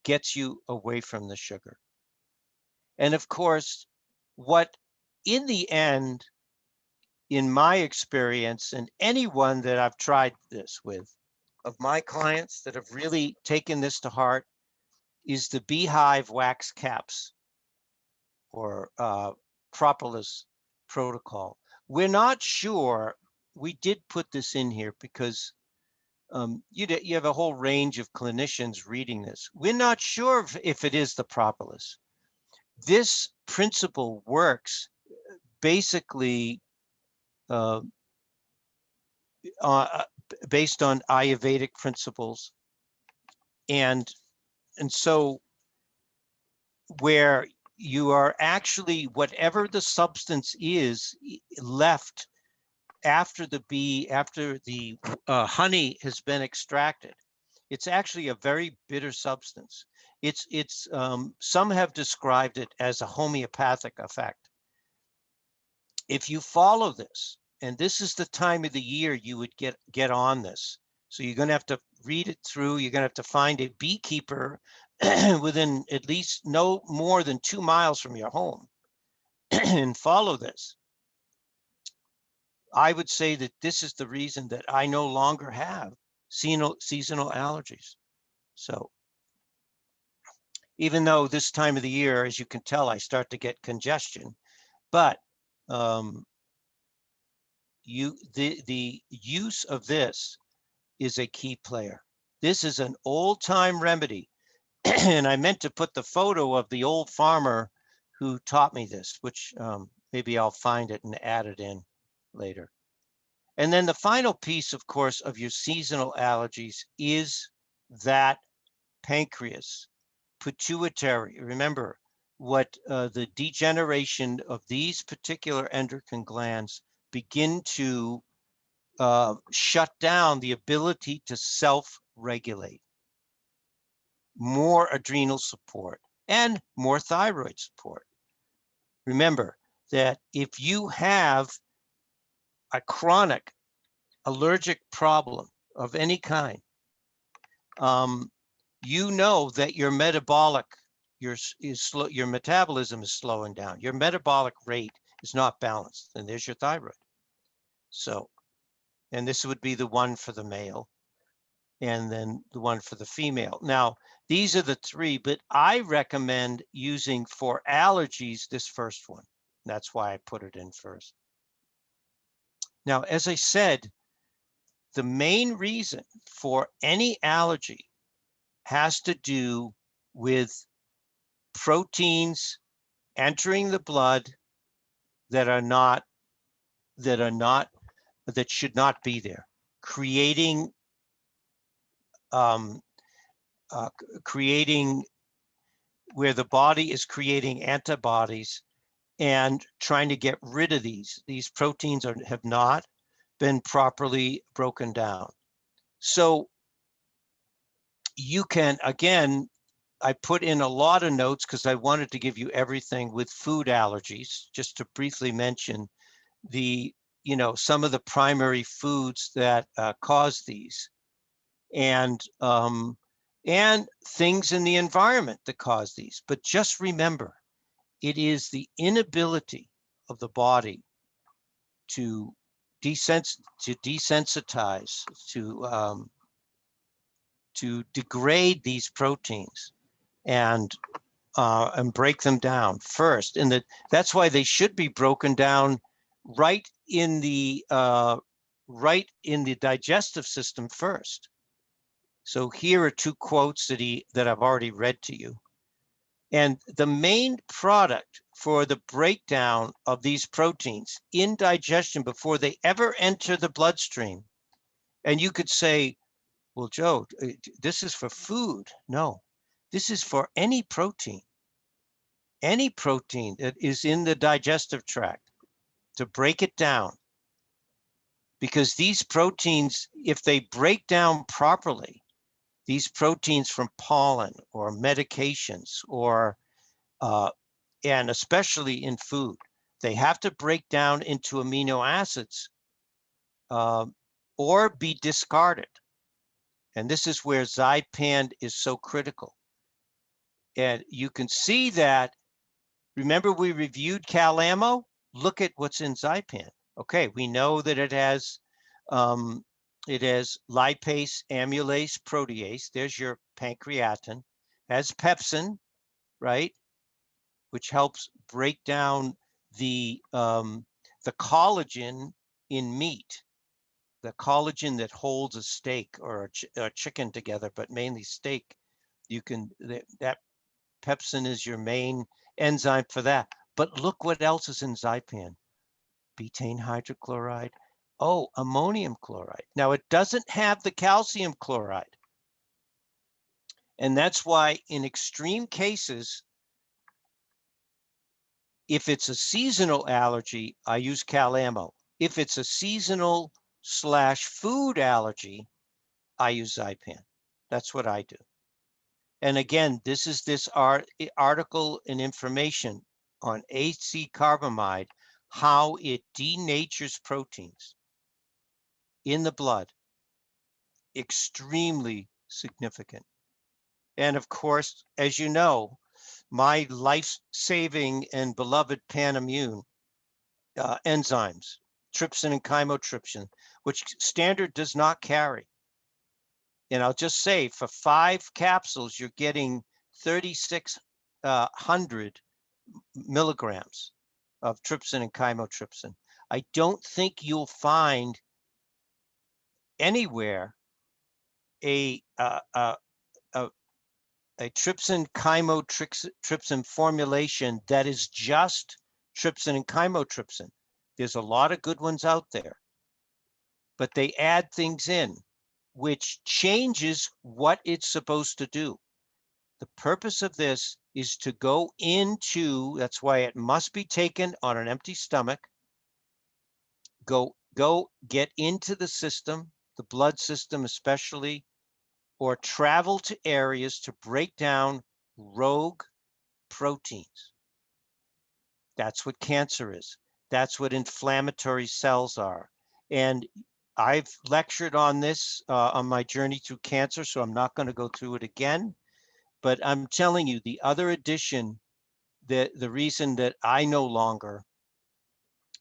gets you away from the sugar. And of course, what in the end, in my experience, and anyone that I've tried this with, of my clients that have really taken this to heart, is the beehive wax caps or propolis protocol. We're not sure. We did put this in here because you have a whole range of clinicians reading this. We're not sure if it is the propolis. This principle works basically uh, based on Ayurvedic principles, and so where you are actually, whatever the substance is left after the honey has been extracted, it's actually a very bitter substance. It's some have described it as a homeopathic effect. If you follow this, and this is the time of the year you would get on this. So you're going to have to read it through. You're going to have to find a beekeeper within at least no more than 2 miles from your home and follow this. I would say that this is the reason that I no longer have seasonal allergies. So even though this time of the year, as you can tell, I start to get congestion, but the use of this is a key player. This is an old time remedy. And I meant to put the photo of the old farmer who taught me this, which maybe I'll find it and add it in later. And then the final piece, of course, of your seasonal allergies is that pancreas, pituitary. Remember what the degeneration of these particular endocrine glands begin to shut down the ability to self-regulate. More adrenal support and more thyroid support. Remember that if you have a chronic allergic problem of any kind, you know that your your metabolism is slowing down. Your metabolic rate is not balanced, and there's your thyroid. So, and this would be the one for the male, and then the one for the female. Now, these are the three, but I recommend using for allergies this first one. That's why I put it in first. Now, as I said, the main reason for any allergy has to do with proteins entering the blood that are not that should not be there, creating creating where the body is creating antibodies and trying to get rid of these. These proteins have not been properly broken down. So you can, again, I put in a lot of notes because I wanted to give you everything with food allergies, just to briefly mention the, some of the primary foods that cause these, and things in the environment that cause these. But just remember, it is the inability of the body to desensitize, to degrade these proteins and break them down first. And that's why they should be broken down right in the digestive system first. So here are two quotes that I've already read to you. And the main product for the breakdown of these proteins in digestion before they ever enter the bloodstream. And you could say, well, Joe, this is for food. No, this is for any protein that is in the digestive tract, to break it down. Because these proteins, if they break down properly, these proteins from pollen or medications or and especially in food, they have to break down into amino acids or be discarded. And this is where Zypan is so critical. And you can see that, remember we reviewed Calamo? Look at what's in Zypan. Okay, we know that it has lipase, amylase, protease. There's your pancreatin. Has pepsin, right? Which helps break down the collagen in meat, the collagen that holds a steak or a chicken together, but mainly steak. That pepsin is your main enzyme for that. But look what else is in Zypan. Betaine hydrochloride. Oh, ammonium chloride. Now it doesn't have the calcium chloride. And that's why in extreme cases, if it's a seasonal allergy, I use Calamo. If it's a seasonal / food allergy, I use Zypan. That's what I do. And again, this is this article and information on AC carbamide, how it denatures proteins in the blood. Extremely significant. And of course, as you know, my life-saving and beloved Panimmune enzymes, trypsin and chymotrypsin, which standard does not carry. And I'll just say, for 5 capsules, you're getting 3,600 milligrams of trypsin and chymotrypsin. I don't think you'll find anywhere a trypsin chymotrypsin formulation that is just trypsin and chymotrypsin. There's a lot of good ones out there, but they add things in which changes what it's supposed to do. The purpose of this is to go into, that's why it must be taken on an empty stomach, go get into the system, the blood system especially, or travel to areas to break down rogue proteins. That's what cancer is. That's what inflammatory cells are. And I've lectured on this on my journey through cancer, so I'm not going to go through it again. But I'm telling you, the other addition, the reason that I no longer,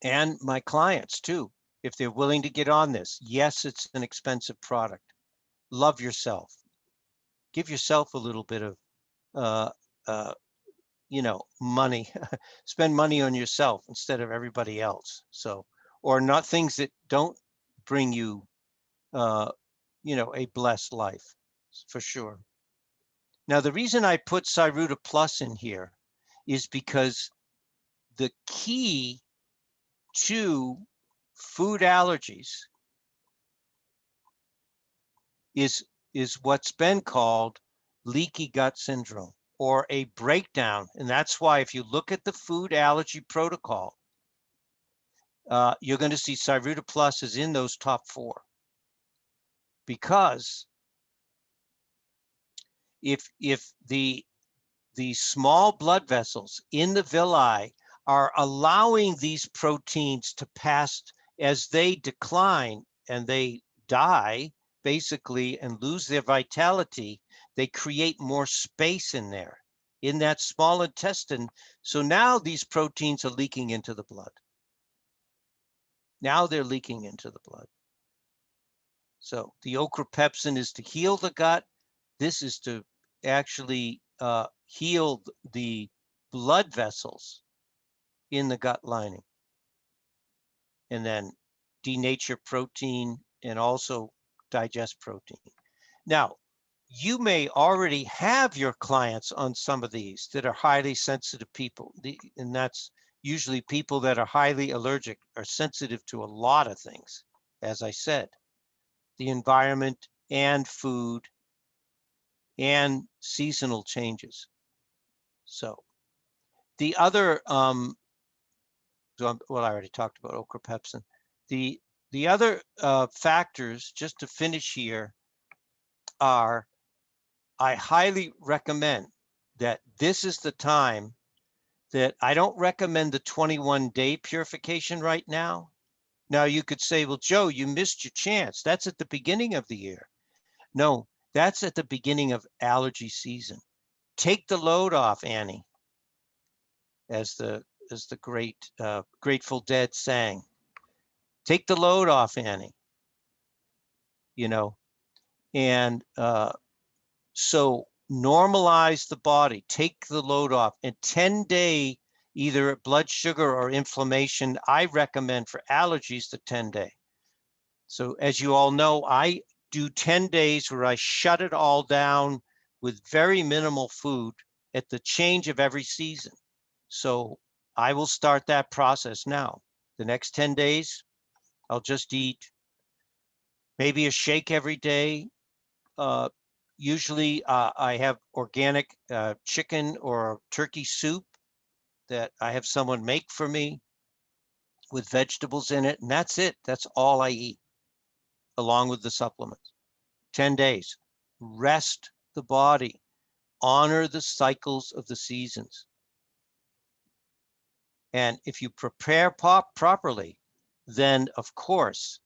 and my clients too, if they're willing to get on this, yes, it's an expensive product. Love yourself. Give yourself a little bit of, money. Spend money on yourself instead of everybody else. So, or not things that don't bring you, a blessed life, for sure. Now, the reason I put Cyruta Plus in here is because the key to food allergies is what's been called leaky gut syndrome, or a breakdown. And that's why if you look at the food allergy protocol, you're going to see Cyruta Plus is in those top 4. Because if the small blood vessels in the villi are allowing these proteins to pass, as they decline and they die, basically, and lose their vitality, they create more space in there, in that small intestine. So now these proteins are leaking into the blood. Now they're leaking into the blood. So the ochrapepsin is to heal the gut. This is to actually heal the blood vessels in the gut lining, and then denature protein and also digest protein. Now, you may already have your clients on some of these that are highly sensitive people, and that's usually people that are highly allergic, are sensitive to a lot of things, as I said, the environment and food and seasonal changes. So the other, well, I already talked about ochrapepsin. The other factors, just to finish here, are I highly recommend that this is the time that I don't recommend the 21-day purification right now. Now you could say, well, Joe, you missed your chance. That's at the beginning of the year. No, that's at the beginning of allergy season. Take the load off, Annie, as the great Grateful Dead sang. Take the load off, Annie. You know, and so normalize the body, take the load off. And 10-day, either blood sugar or inflammation, I recommend for allergies the 10-day. So as you all know, I do 10 days where I shut it all down with very minimal food at the change of every season. So I will start that process now. The next 10 days, I'll just eat maybe a shake every day. Usually I have organic chicken or turkey soup that I have someone make for me with vegetables in it, and that's it. That's all I eat, along with the supplements. 10 days. Rest the body. Honor the cycles of the seasons. And if you prepare properly, then of course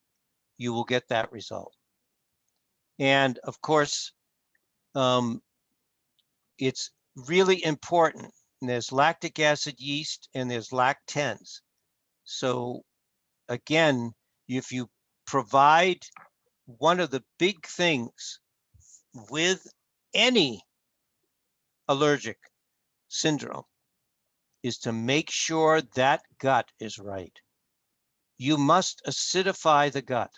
you will get that result. And of course, it's really important. And there's lactic acid yeast and there's lactans. So again, if you provide, one of the big things with any allergic syndrome is to make sure that gut is right. You must acidify the gut.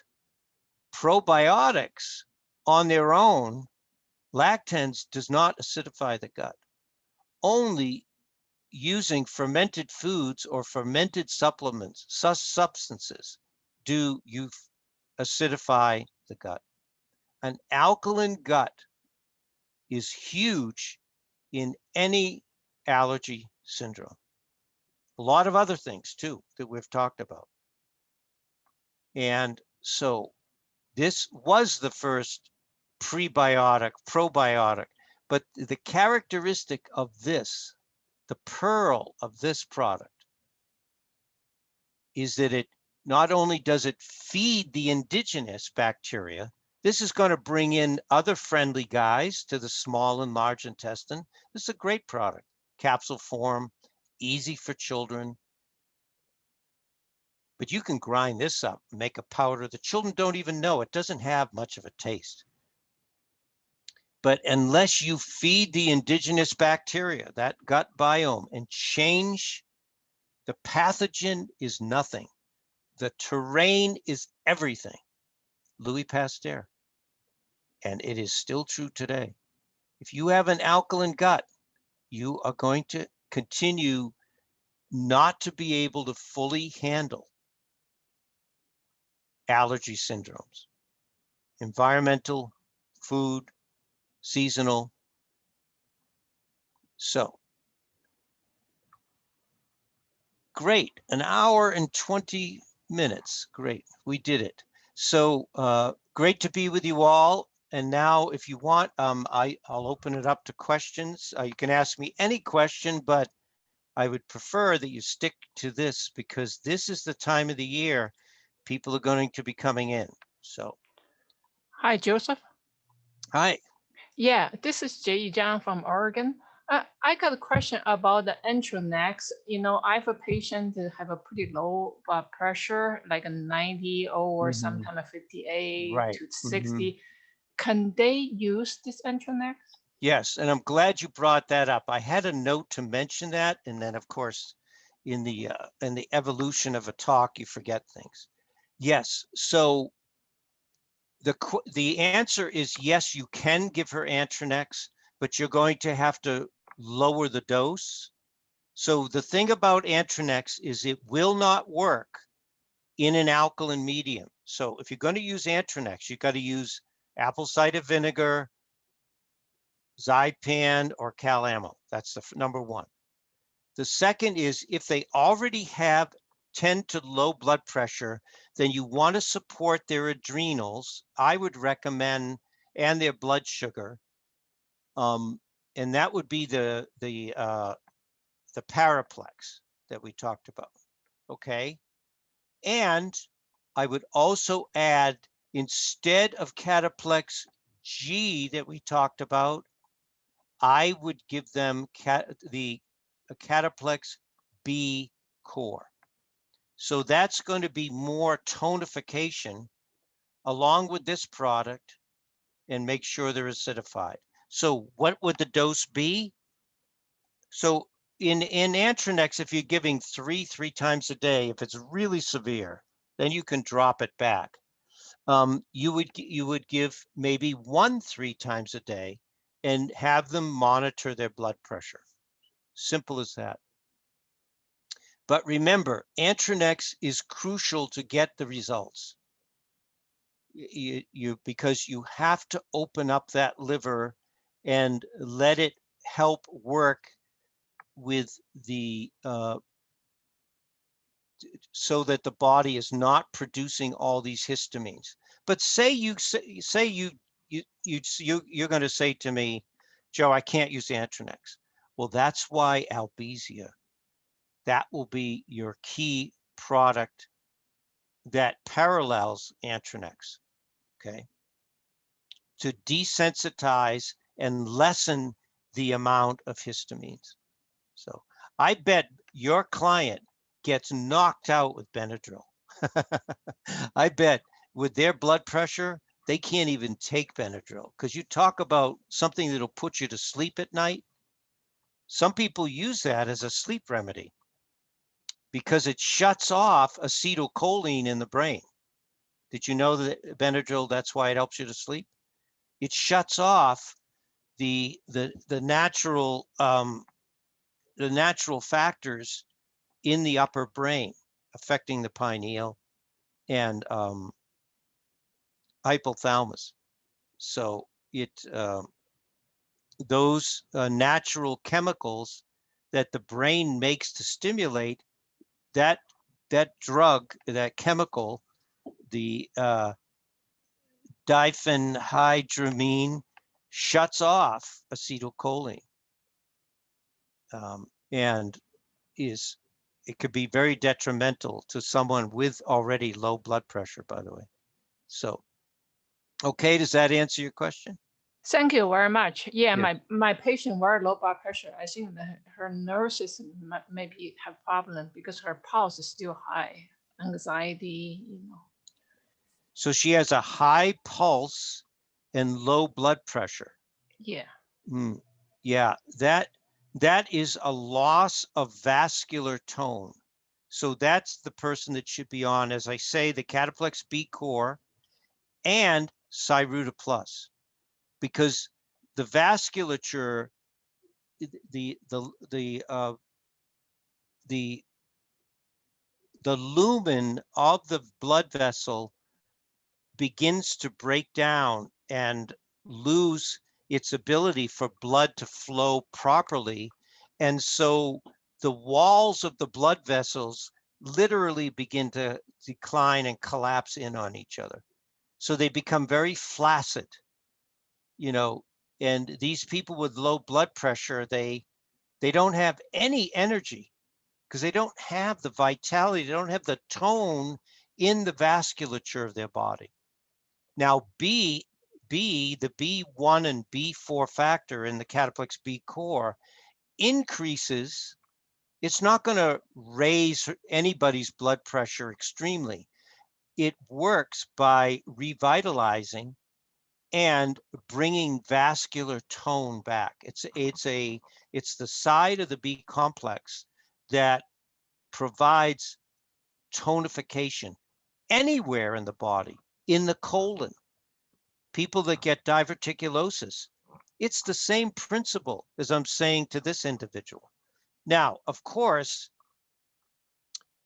Probiotics on their own, lactans does not acidify the gut. Only using fermented foods or fermented supplements, substances, do you acidify the gut. An alkaline gut is huge in any allergy syndrome. A lot of other things too that we've talked about. And so this was the first prebiotic, probiotic, but the characteristic of this, the pearl of this product, is that it not only does it feed the indigenous bacteria, this is going to bring in other friendly guys to the small and large intestine. This is a great product. Capsule form, easy for children. But you can grind this up, make a powder. The children don't even know. It doesn't have much of a taste. But unless you feed the indigenous bacteria, that gut biome, and change, the pathogen is nothing. The terrain is everything. Louis Pasteur. And it is still true today. If you have an alkaline gut, you are going to continue not to be able to fully handle allergy syndromes: environmental, food, seasonal. So great, an hour and 20 minutes. Great, we did it. So great to be with you all. And now if you want, I'll open it up to questions. You can ask me any question, but I would prefer that you stick to this because this is the time of the year people are going to be coming in. So, Hi, Joseph. hi. Yeah, this is Jay Zhang from Oregon. I got a question about the Entronex. You know, I have a patient that have a pretty low blood pressure, like a 90 or Mhm. sometimes a 58 Right. to Mhm. 60. Can they use this Entronex? Yes, and I'm glad you brought that up. I had a note to mention that, and then of course, in the evolution of a talk, you forget things. Yes, so the answer is yes, you can give her Antronex, but you're going to have to lower the dose. So the thing about Antronex is it will not work in an alkaline medium. So if you're going to use Antronex, you got to use apple cider vinegar, Zypan, or Calamo. That's the number one. The second is if they already tend to low blood pressure, then you want to support their adrenals. I would recommend, and their blood sugar. And that would be the Paraplex that we talked about. Okay. And I would also add, instead of Cataplex G that we talked about, I would give them the Cataplex B core. So that's going to be more tonification along with this product and make sure they're acidified. So what would the dose be? So in Antronex, if you're giving three times a day, if it's really severe, then you can drop it back. You would give maybe 3 times a day and have them monitor their blood pressure. Simple as that. But remember, Antronex is crucial to get the results. Because you have to open up that liver and let it help work with the so that the body is not producing all these histamines. But you're going to say to me, Joe, I can't use Antronex. Well, that's why Albizia, that will be your key product that parallels Antronex, okay, to desensitize and lessen the amount of histamines. So I bet your client gets knocked out with Benadryl. I bet with their blood pressure, they can't even take Benadryl because you talk about something that'll put you to sleep at night. Some people use that as a sleep remedy because it shuts off acetylcholine in the brain. Did you know that Benadryl, that's why it helps you to sleep? It shuts off the natural factors in the upper brain affecting the pineal and hypothalamus. So those natural chemicals that the brain makes to stimulate that drug, that chemical, the diphenhydramine, shuts off acetylcholine, and it could be very detrimental to someone with already low blood pressure, by the way. So, okay, does that answer your question? Thank you very much. Yeah, Yeah. my patient very low blood pressure. I think that her nervous system maybe have problem because her pulse is still high, anxiety, you know. So she has a high pulse and low blood pressure. Yeah. Yeah, that is a loss of vascular tone. So that's the person that should be on, as I say, the Cataplex B core and Cyruta Plus, because the vasculature, the lumen of the blood vessel begins to break down and lose its ability for blood to flow properly. And so the walls of the blood vessels literally begin to decline and collapse in on each other. So they become very flaccid, you know, and these people with low blood pressure, they don't have any energy because they don't have the vitality, they don't have the tone in the vasculature of their body. Now, the B1 and B4 factor in the cataplex B core increases. It's not going to raise anybody's blood pressure extremely. It works by revitalizing and bringing vascular tone back. It's the side of the B complex that provides tonification anywhere in the body, in the colon. People that get diverticulosis, it's the same principle as I'm saying to this individual. Now, of course,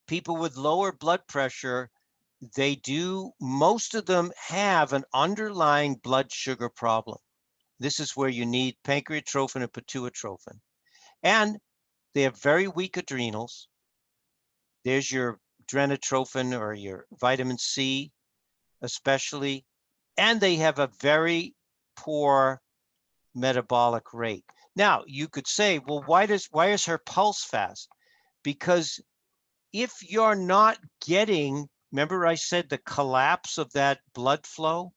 people with lower blood pressure, most of them have an underlying blood sugar problem. This is where you need pancreatrophin and pituitrophin. And they have very weak adrenals. There's your adrenotrophin or your vitamin C, especially. And they have a very poor metabolic rate. Now, you could say, well, why is her pulse fast? Because if you're not getting, remember I said the collapse of that blood flow?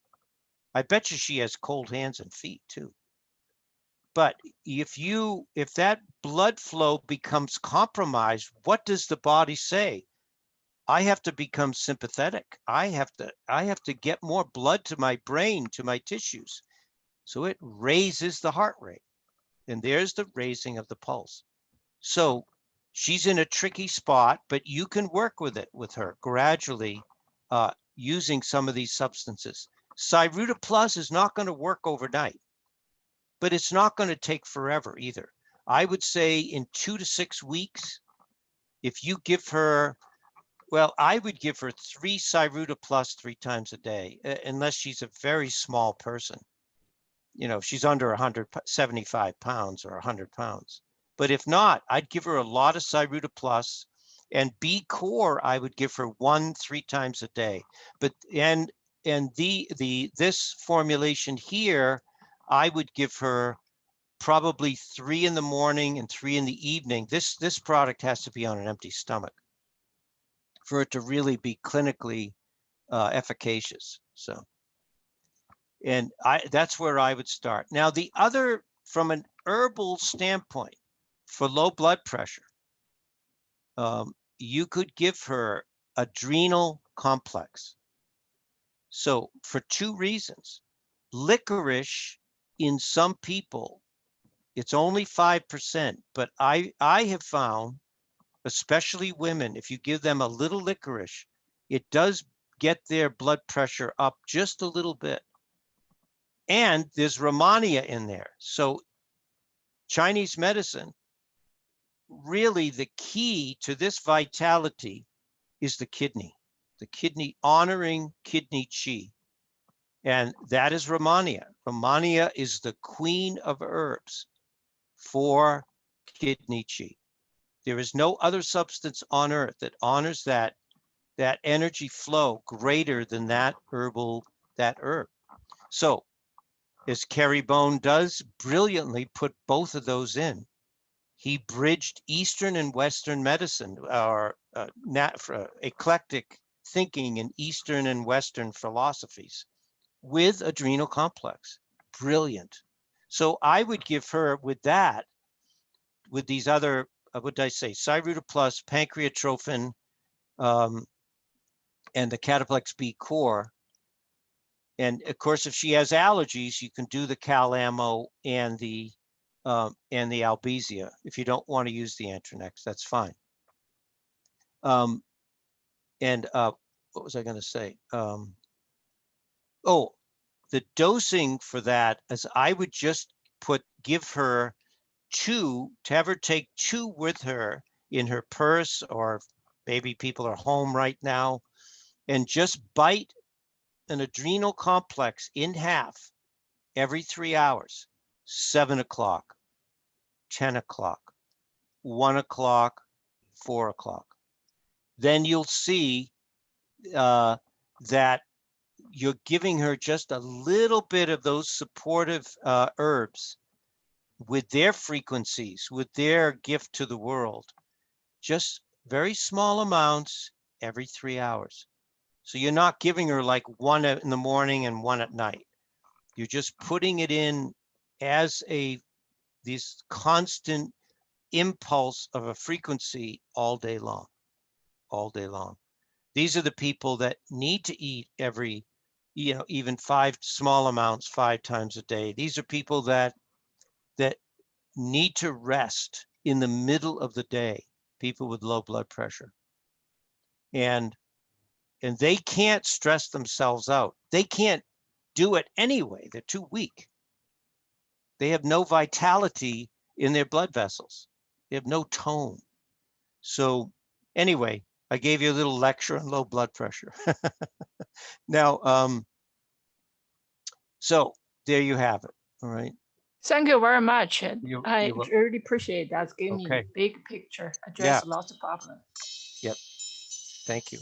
I bet you she has cold hands and feet too. But if that blood flow becomes compromised, what does the body say? I have to become sympathetic. I have to get more blood to my brain, to my tissues. So it raises the heart rate. And there's the raising of the pulse. So she's in a tricky spot, but you can work with her gradually using some of these substances. Cyruta Plus is not going to work overnight, but it's not going to take forever either. I would say in 2 to 6 weeks, if you give her, well, I would give her 3 Cyruta Plus 3 times a day, unless she's a very small person. You know, if she's under 175 pounds or 100 pounds. But if not, I'd give her a lot of Cyruta Plus, and B Core, I would give her 1 3 times a day. But this formulation here, I would give her probably 3 in the morning and 3 in the evening. This product has to be on an empty stomach for it to really be clinically efficacious. So, and that's where I would start. Now, the other, from an herbal standpoint, for low blood pressure, you could give her adrenal complex. So for 2 reasons. Licorice, in some people, it's only 5%, but I have found, especially women, if you give them a little licorice, it does get their blood pressure up just a little bit. And there's Rehmannia in there. So Chinese medicine, really the key to this vitality is the kidney honoring kidney qi. And that is Rehmannia. Rehmannia is the queen of herbs for kidney qi. There is no other substance on earth that honors that energy flow greater than that herb. So as Kerry Bone does brilliantly put both of those in. He bridged Eastern and Western medicine, or eclectic thinking in Eastern and Western philosophies with adrenal complex. Brilliant. So I would give her with these other, what did I say, Cyruta Plus, pancreatrophin, and the cataplex B core. And of course, if she has allergies, you can do the Cal-Amo and the Albizia. If you don't want to use the Antranex, that's fine. What was I going to say? Oh, the dosing for that is I would just give her 2, to have her take 2 with her in her purse, or maybe people are home right now, and just bite an adrenal complex in half every 3 hours, 7 o'clock, 10 o'clock, 1 o'clock, 4 o'clock. Then you'll see that you're giving her just a little bit of those supportive herbs with their frequencies, with their gift to the world, just very small amounts every 3 hours. So you're not giving her like one in the morning and one at night. You're just putting it in as this constant impulse of a frequency all day long, all day long. These are the people that need to eat every, even 5 small amounts 5 times a day. These are people that need to rest in the middle of the day, people with low blood pressure. And they can't stress themselves out. They can't do it anyway. They're too weak. They have no vitality in their blood vessels. They have no tone. So anyway, I gave you a little lecture on low blood pressure. Now, so there you have it. All right. Thank you very much. You- I you will- really appreciate that. Give me Okay. big picture, address lots of problems. Yep. Thank you.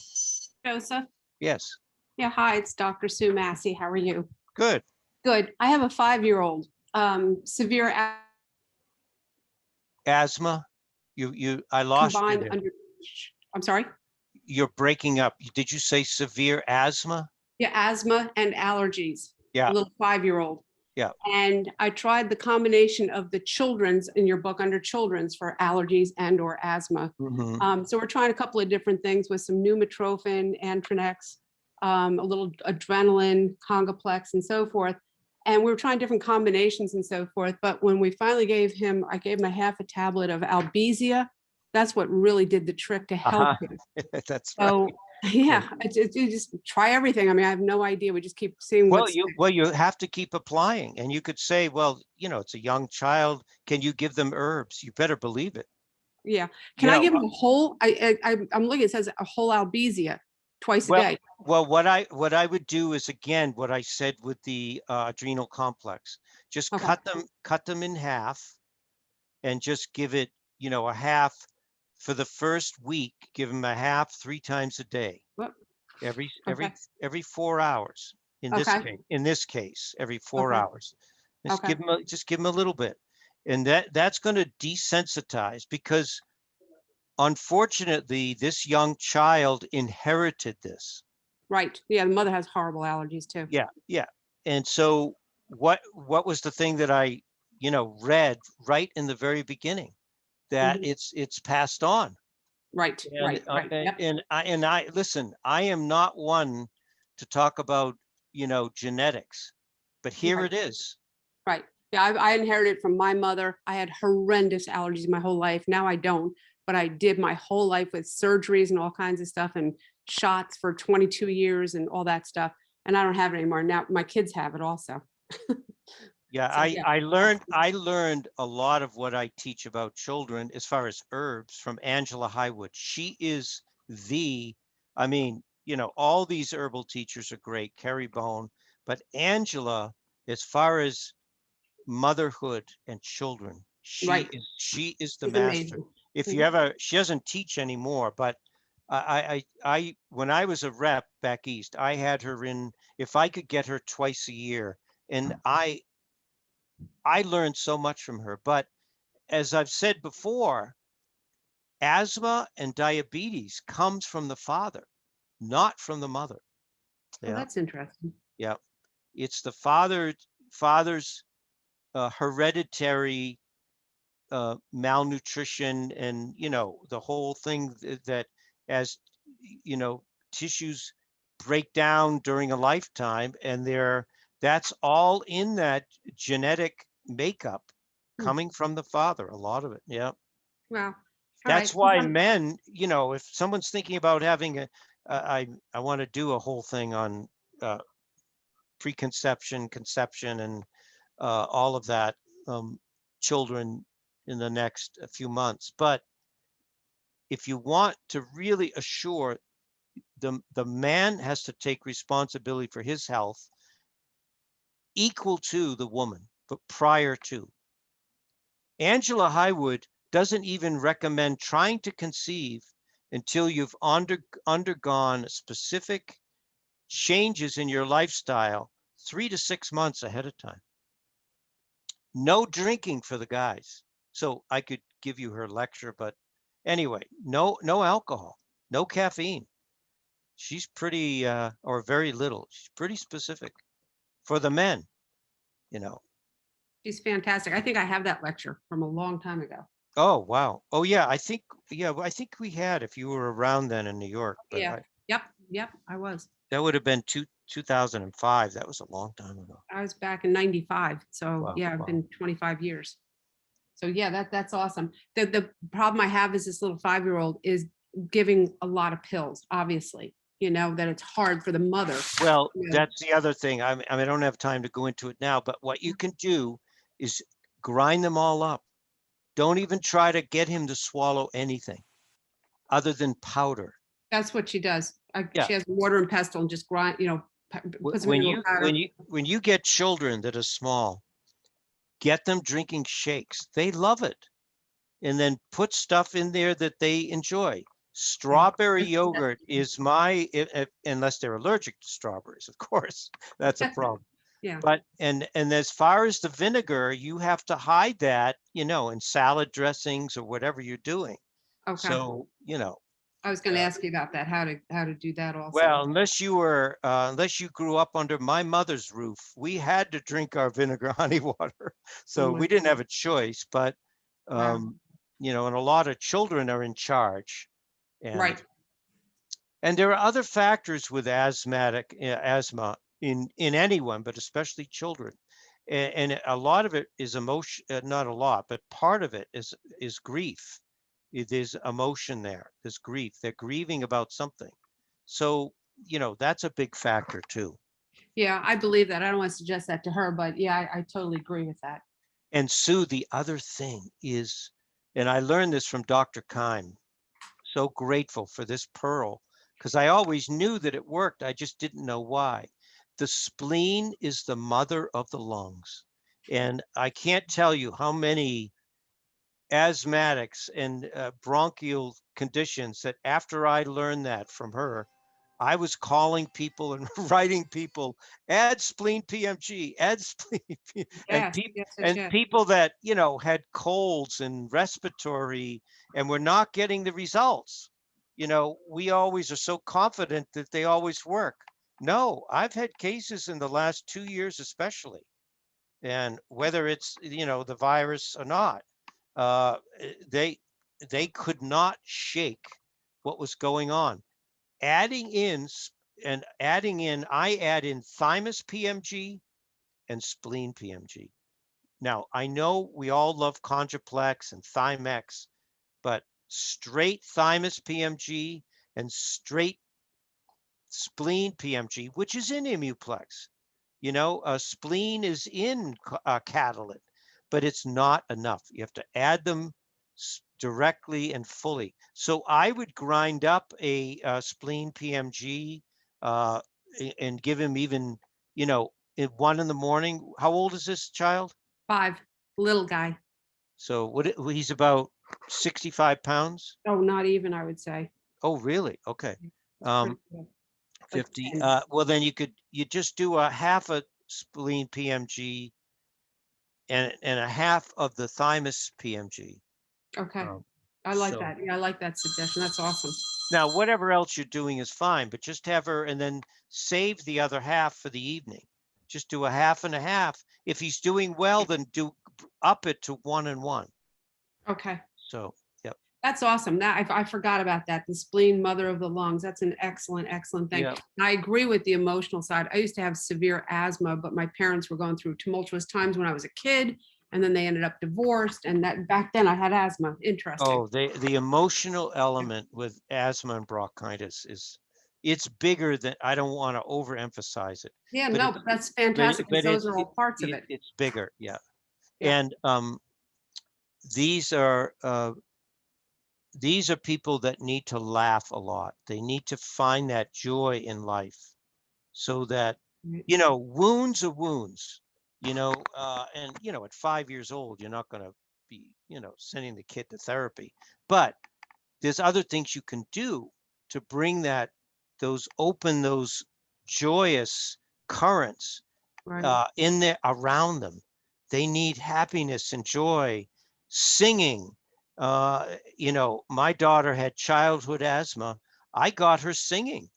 Joseph? Yes. Yeah, hi, it's Dr. Sue Massey. How are you? Good. Good. I have a 5-year-old, severe Asthma. I lost you combined there. under, I'm sorry? You're breaking up. Did you say severe asthma? Yeah, asthma and allergies. Yeah. A little 5-year-old. Yeah. And I tried the combination of the children's in your book under children's for allergies and or asthma. Mhm. So we're trying a couple of different things with some pneumotrophin, Antranex, a little adrenaline, Congoplex, and so forth. And we were trying different combinations and so forth. But when we finally I gave him a half a tablet of Albizia. That's what really did the trick to help him. That's right. So yeah, you just try everything. I mean, I have no idea. We just keep seeing Well, what's you have to keep applying, and you could say, well, it's a young child. Can you give them herbs? You better believe it. yeah. Can I give him a whole? I'm looking. It says a whole Albizia twice a day. Well, what I would do is, again, what I said with the adrenal complex. Just Okay. cut them in half, and just give it, a half for the first week. Give them a half 3 times a day, Whoop. every Okay. every 4 hours. In this case, every 4 Okay. hours. Just Okay. give them a little bit, and that's going to desensitize, because unfortunately this young child inherited this. Right. Yeah. The mother has horrible allergies too. Yeah. And so what was the thing that I read right in the very beginning, that it's passed on. Right. And Right. Yep. and I listen, I am not one to talk about genetics, but here Right. it is. Right. Yeah. I inherited from my mother. I had horrendous allergies my whole life. Now I don't, but I did my whole life with surgeries and all kinds of stuff and shots for 22 years and all that stuff. And I don't have it anymore. Now my kids have it also. Yeah, So, yeah. I learned a lot of what I teach about children as far as herbs from Angela Highwood. She is I mean, all these herbal teachers are great, Carrie Bone, but Angela, as far as motherhood and children, Right. she is the It's master. amazing. If you ever, she doesn't teach anymore, but I when I was a rep back east, I had her in, if I could get her twice a year, and I learned so much from her. But as I've said before, asthma and diabetes comes from the father, not from the mother. Oh, that's interesting. Yeah. It's the father's hereditary malnutrition, and the whole thing that as tissues break down during a lifetime, and that's all in that genetic makeup coming from the father, a lot of it. Yeah. Wow. That's why men, if someone's thinking about having I want to do a whole thing on preconception, conception, and all of that, children in the next few months. But if you want to really assure the man has to take responsibility for his health equal to the woman, but prior to. Angela Highwood doesn't even recommend trying to conceive until you've undergone specific changes in your lifestyle 3 to 6 months ahead of time. No drinking for the guys. So I could give you her lecture, but anyway, no alcohol, no caffeine. She's pretty, or very little. She's pretty specific for the men, you know. She's fantastic. I think I have that lecture from a long time ago. Oh, wow. Oh, yeah. I think we had, if you were around then in New York, but Yeah. Yep, I was. that would have been 2005. That was a long time ago. I was back in 95. So Wow, yeah, I've wow. been 25 years. So yeah, that's awesome. The problem I have is this little 5-year-old is giving a lot of pills, obviously, that it's hard for the mother. Well, Yeah. that's the other thing. I mean, I don't have time to go into it now, but what you can do is grind them all up. Don't even try to get him to swallow anything other than powder. That's what she does. Yeah. She has water and pestle and just grind, puts them in When a little powder. when you get children that are small, get them drinking shakes. They love it. And then put stuff in there that they enjoy. Strawberry yogurt is unless they're allergic to strawberries, of course, that's a problem. Yeah. But, and as far as the vinegar, you have to hide that, in salad dressings or whatever you're doing. Okay. So, I was going to ask you about that, how to do that also. well, unless you grew up under my mother's roof, we had to drink our vinegar honey water. So we didn't have a choice, but, Wow. and a lot of children are in charge. And, Right. and there are other factors with asthma in anyone, but especially children. And a lot of it is emotion, not a lot, but part of it is grief. There's emotion there. There's grief. They're grieving about something. So, that's a big factor too. Yeah, I believe that. I don't want to suggest that to her, but yeah, I totally agree with that. And Sue, the other thing is, and I learned this from Dr. Keim, so grateful for this pearl, because I always knew that it worked. I just didn't know why. The spleen is the mother of the lungs. And I can't tell you how many asthmatics and bronchial conditions that after I learned that from her, I was calling people and writing people, add spleen PMG, add spleen, Yes, yes. people that, had colds and respiratory and were not getting the results. We always are so confident that they always work. No, I've had cases in the last 2 years, especially, and whether it's, the virus or not, they could not shake what was going on. I add in thymus PMG and spleen PMG. Now, I know we all love Conjuplex and Thymex, but straight thymus PMG and straight spleen PMG, which is in Immuplex. Spleen is in Catalent, but it's not enough. You have to add them directly and fully. So I would grind up a spleen PMG and give him even, at 1 in the morning. How old is this child? 5, little guy. So he's about 65 pounds? Oh, not even, I would say. Oh, really? Okay. Pretty good. 50. 10. Well, then you just do a half a spleen PMG and a half of the thymus PMG. Okay. Um, I like so- that. Yeah, I like that suggestion. That's awesome. Now, whatever else you're doing is fine, but just have her and then save the other half for the evening. Just do a half and a half. If he's doing well, then up it to 1 and 1. Okay. So, yep. That's awesome. That I forgot about that. The spleen, mother of the lungs. That's an excellent thing. Yeah. And I agree with the emotional side. I used to have severe asthma, but my parents were going through tumultuous times when I was a kid, and then they ended up divorced. And that back then I had asthma. Interesting. Oh, the emotional element with asthma and bronchitis it's bigger than, I don't want to overemphasize it. Yeah, but no, it's- but that's fantastic. but Those are all parts of it. It's bigger, yeah. Yeah. And these are these are people that need to laugh a lot. They need to find that joy in life so that, you know, wounds are wounds, you know, and, you know, at 5 years old, you're not going to be, you know, sending the kid to therapy, but there's other things you can do to bring that, those joyous currents Right. in there around them. They need happiness and joy, singing. You know, my daughter had childhood asthma. I got her singing,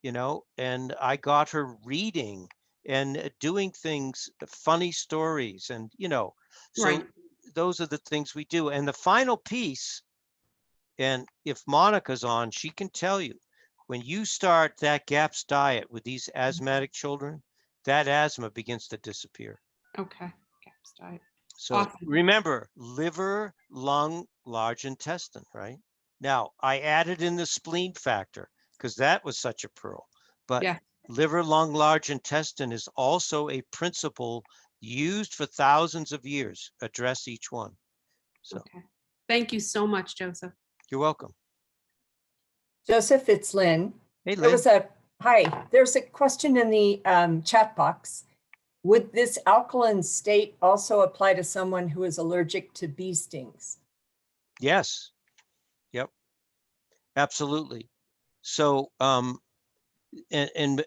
you know, and I got her reading and doing things, funny stories, and, you know, so Right. those are the things we do. And the final piece, and if Monica's on, she can tell you, when you start that GAPS diet with these asthmatic children, that asthma begins to disappear. Okay. GAPS diet. So Awesome. remember, liver, lung, large intestine, right? Now, I added in the spleen factor because that was such a pearl. But Yeah. liver, lung, large intestine is also a principle used for thousands of years. Address each one. So Okay. Thank you so much, Joseph. you're welcome. Joseph, it's Lynn. Hey, There Lynn. was there's a question in the chat box. Would this alkaline state also apply to someone who is allergic to bee stings? Yes. Yep. Absolutely. So, and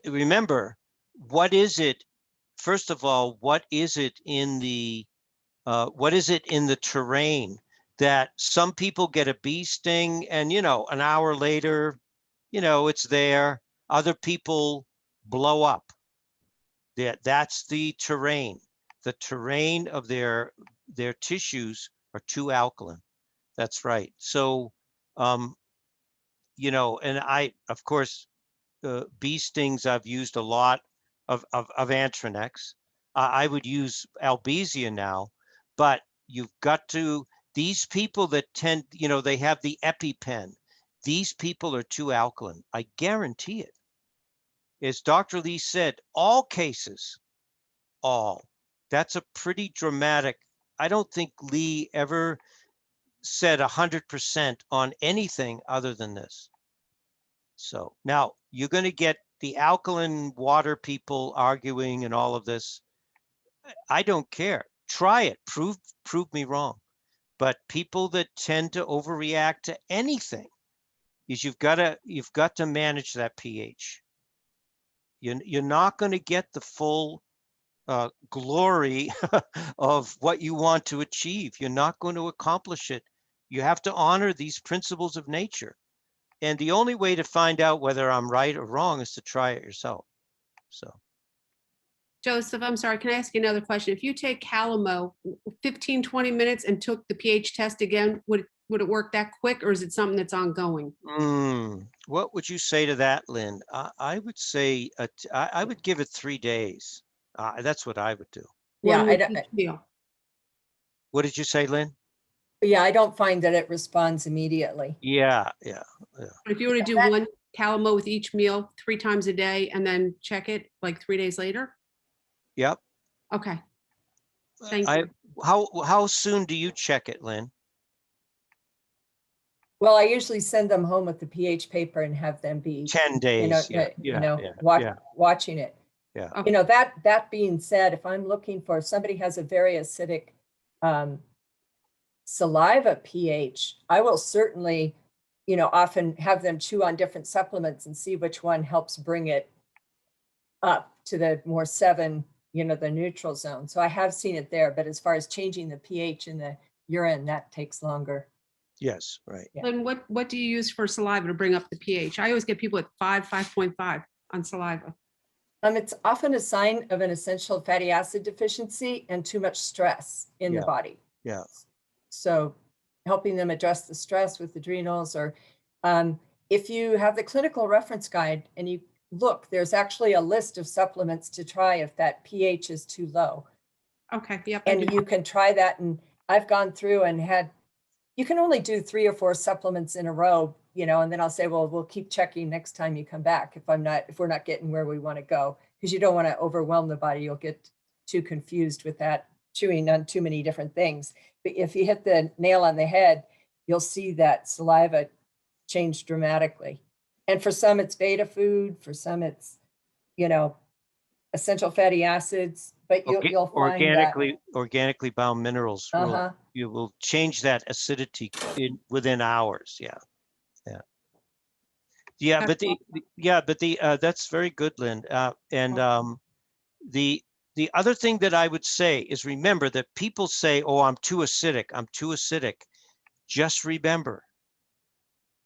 remember, what is it? First of all, what is it in the terrain that some people get a bee sting and, you know, an hour later, you know, it's there. Other people blow up. That's the terrain. The terrain of their tissues are too alkaline. That's right. So, you know, and of course, bee stings, I've used a lot of Antranex. I would use Albizia now, but you've got to, these people that tend, you know, they have the EpiPen. These people are too alkaline. I guarantee it. As Dr. Lee said, all cases, all. That's a pretty dramatic. I don't think Lee ever said 100% on anything other than this. So now you're going to get the alkaline water people arguing and all of this. I don't care. Try it. Prove me wrong. But people that tend to overreact to anything is you've got to manage that pH. You're not going to get the full glory of what you want to achieve. You're not going to accomplish it. You have to honor these principles of nature. And the only way to find out whether I'm right or wrong is to try it yourself. So, Joseph, I'm sorry, can I ask you another question? If you take Calamo 15, 20 minutes and took the pH test again, would it work that quick, or is it something that's ongoing? what would you say to that, Lynn? I would say I would give it 3 days. That's what I would do. Yeah, One with each meal. What did you say, Lynn? Yeah, I don't find that it responds immediately. Yeah. But if you were to do one Calamo with each meal 3 times a day and then check it like 3 days later? Yep. Okay. Thank you. How soon do you check it, Lynn? Well, I usually send them home with the pH paper and have them be 10 days. Watching it. Yeah. You know, that being said, if I'm looking for, somebody has a very acidic saliva pH, I will certainly, you know, often have them chew on different supplements and see which one helps bring it up to the more 7, you know, the neutral zone. So I have seen it there, but as far as changing the pH in the urine, that takes longer. Yes, right. Yeah. And what do you use for saliva to bring up the pH? I always get people at 5.5 on saliva. It's often a sign of an essential fatty acid deficiency and too much stress in the body. Yeah. So helping them address the stress with adrenals, or if you have the clinical reference guide and you look, there's actually a list of supplements to try if that pH is too low. Okay. Yep. And you can try that. And I've gone through and you can only do 3 or 4 supplements in a row, you know, and then I'll say, well, we'll keep checking next time you come back if we're not getting where we want to go, because you don't want to overwhelm the body. You'll get too confused with that, chewing on too many different things. But if you hit the nail on the head, you'll see that saliva change dramatically. And for some, it's beta food. For some, it's, you know, essential fatty acids. But you'll find that. Organically bound minerals will Uh-huh. you will change that acidity within hours. Yeah. That's very good, Lynn. The other thing that I would say is, remember that people say, oh, I'm too acidic. I'm too acidic. Just remember.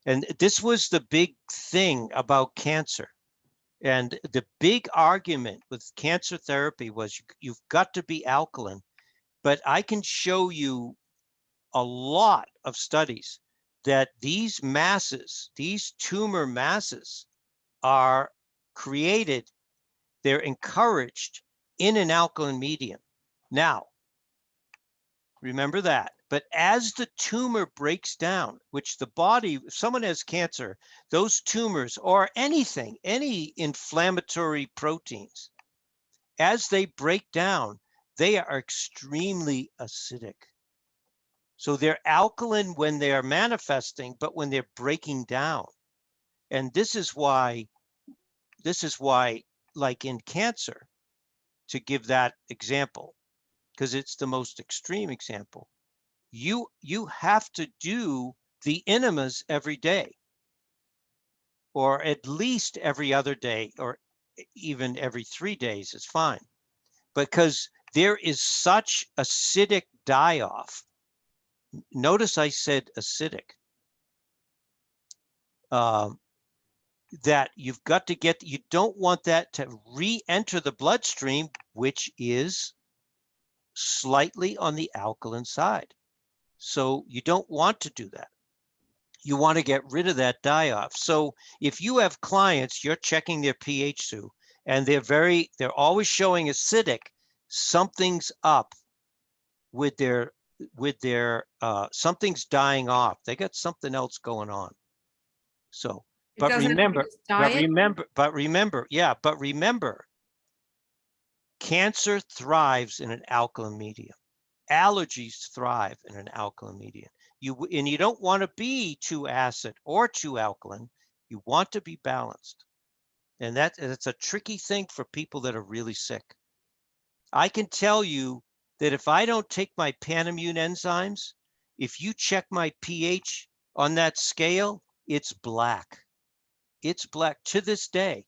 And this was the big thing about cancer. And the big argument with cancer therapy was you've got to be alkaline. But I can show you a lot of studies that these masses, these tumor masses, are created, they're encouraged in an alkaline medium. Now, remember that. But as the tumor breaks down, which the body, if someone has cancer, those tumors or anything, any inflammatory proteins, as they break down, they are extremely acidic. So they're alkaline when they are manifesting, but when they're breaking down. And this is why, like in cancer, to give that example, because it's the most extreme example, you have to do the enemas every day, or at least every other day, or even every 3 days is fine, because there is such acidic die-off. Notice I said acidic. That you've got to get, you don't want that to re-enter the bloodstream, which is slightly on the alkaline side. So you don't want to do that. You want to get rid of that die-off. So if you have clients, you're checking their pH, Sue, and they're always showing acidic, something's up with their something's dying off. They got something else going on. So, but remember, cancer thrives in an alkaline medium. Allergies thrive in an alkaline medium. You don't want to be too acid or too alkaline. You want to be balanced. And that's a tricky thing for people that are really sick. I can tell you that if I don't take my panimmune enzymes, if you check my pH on that scale, it's black. It's black to this day.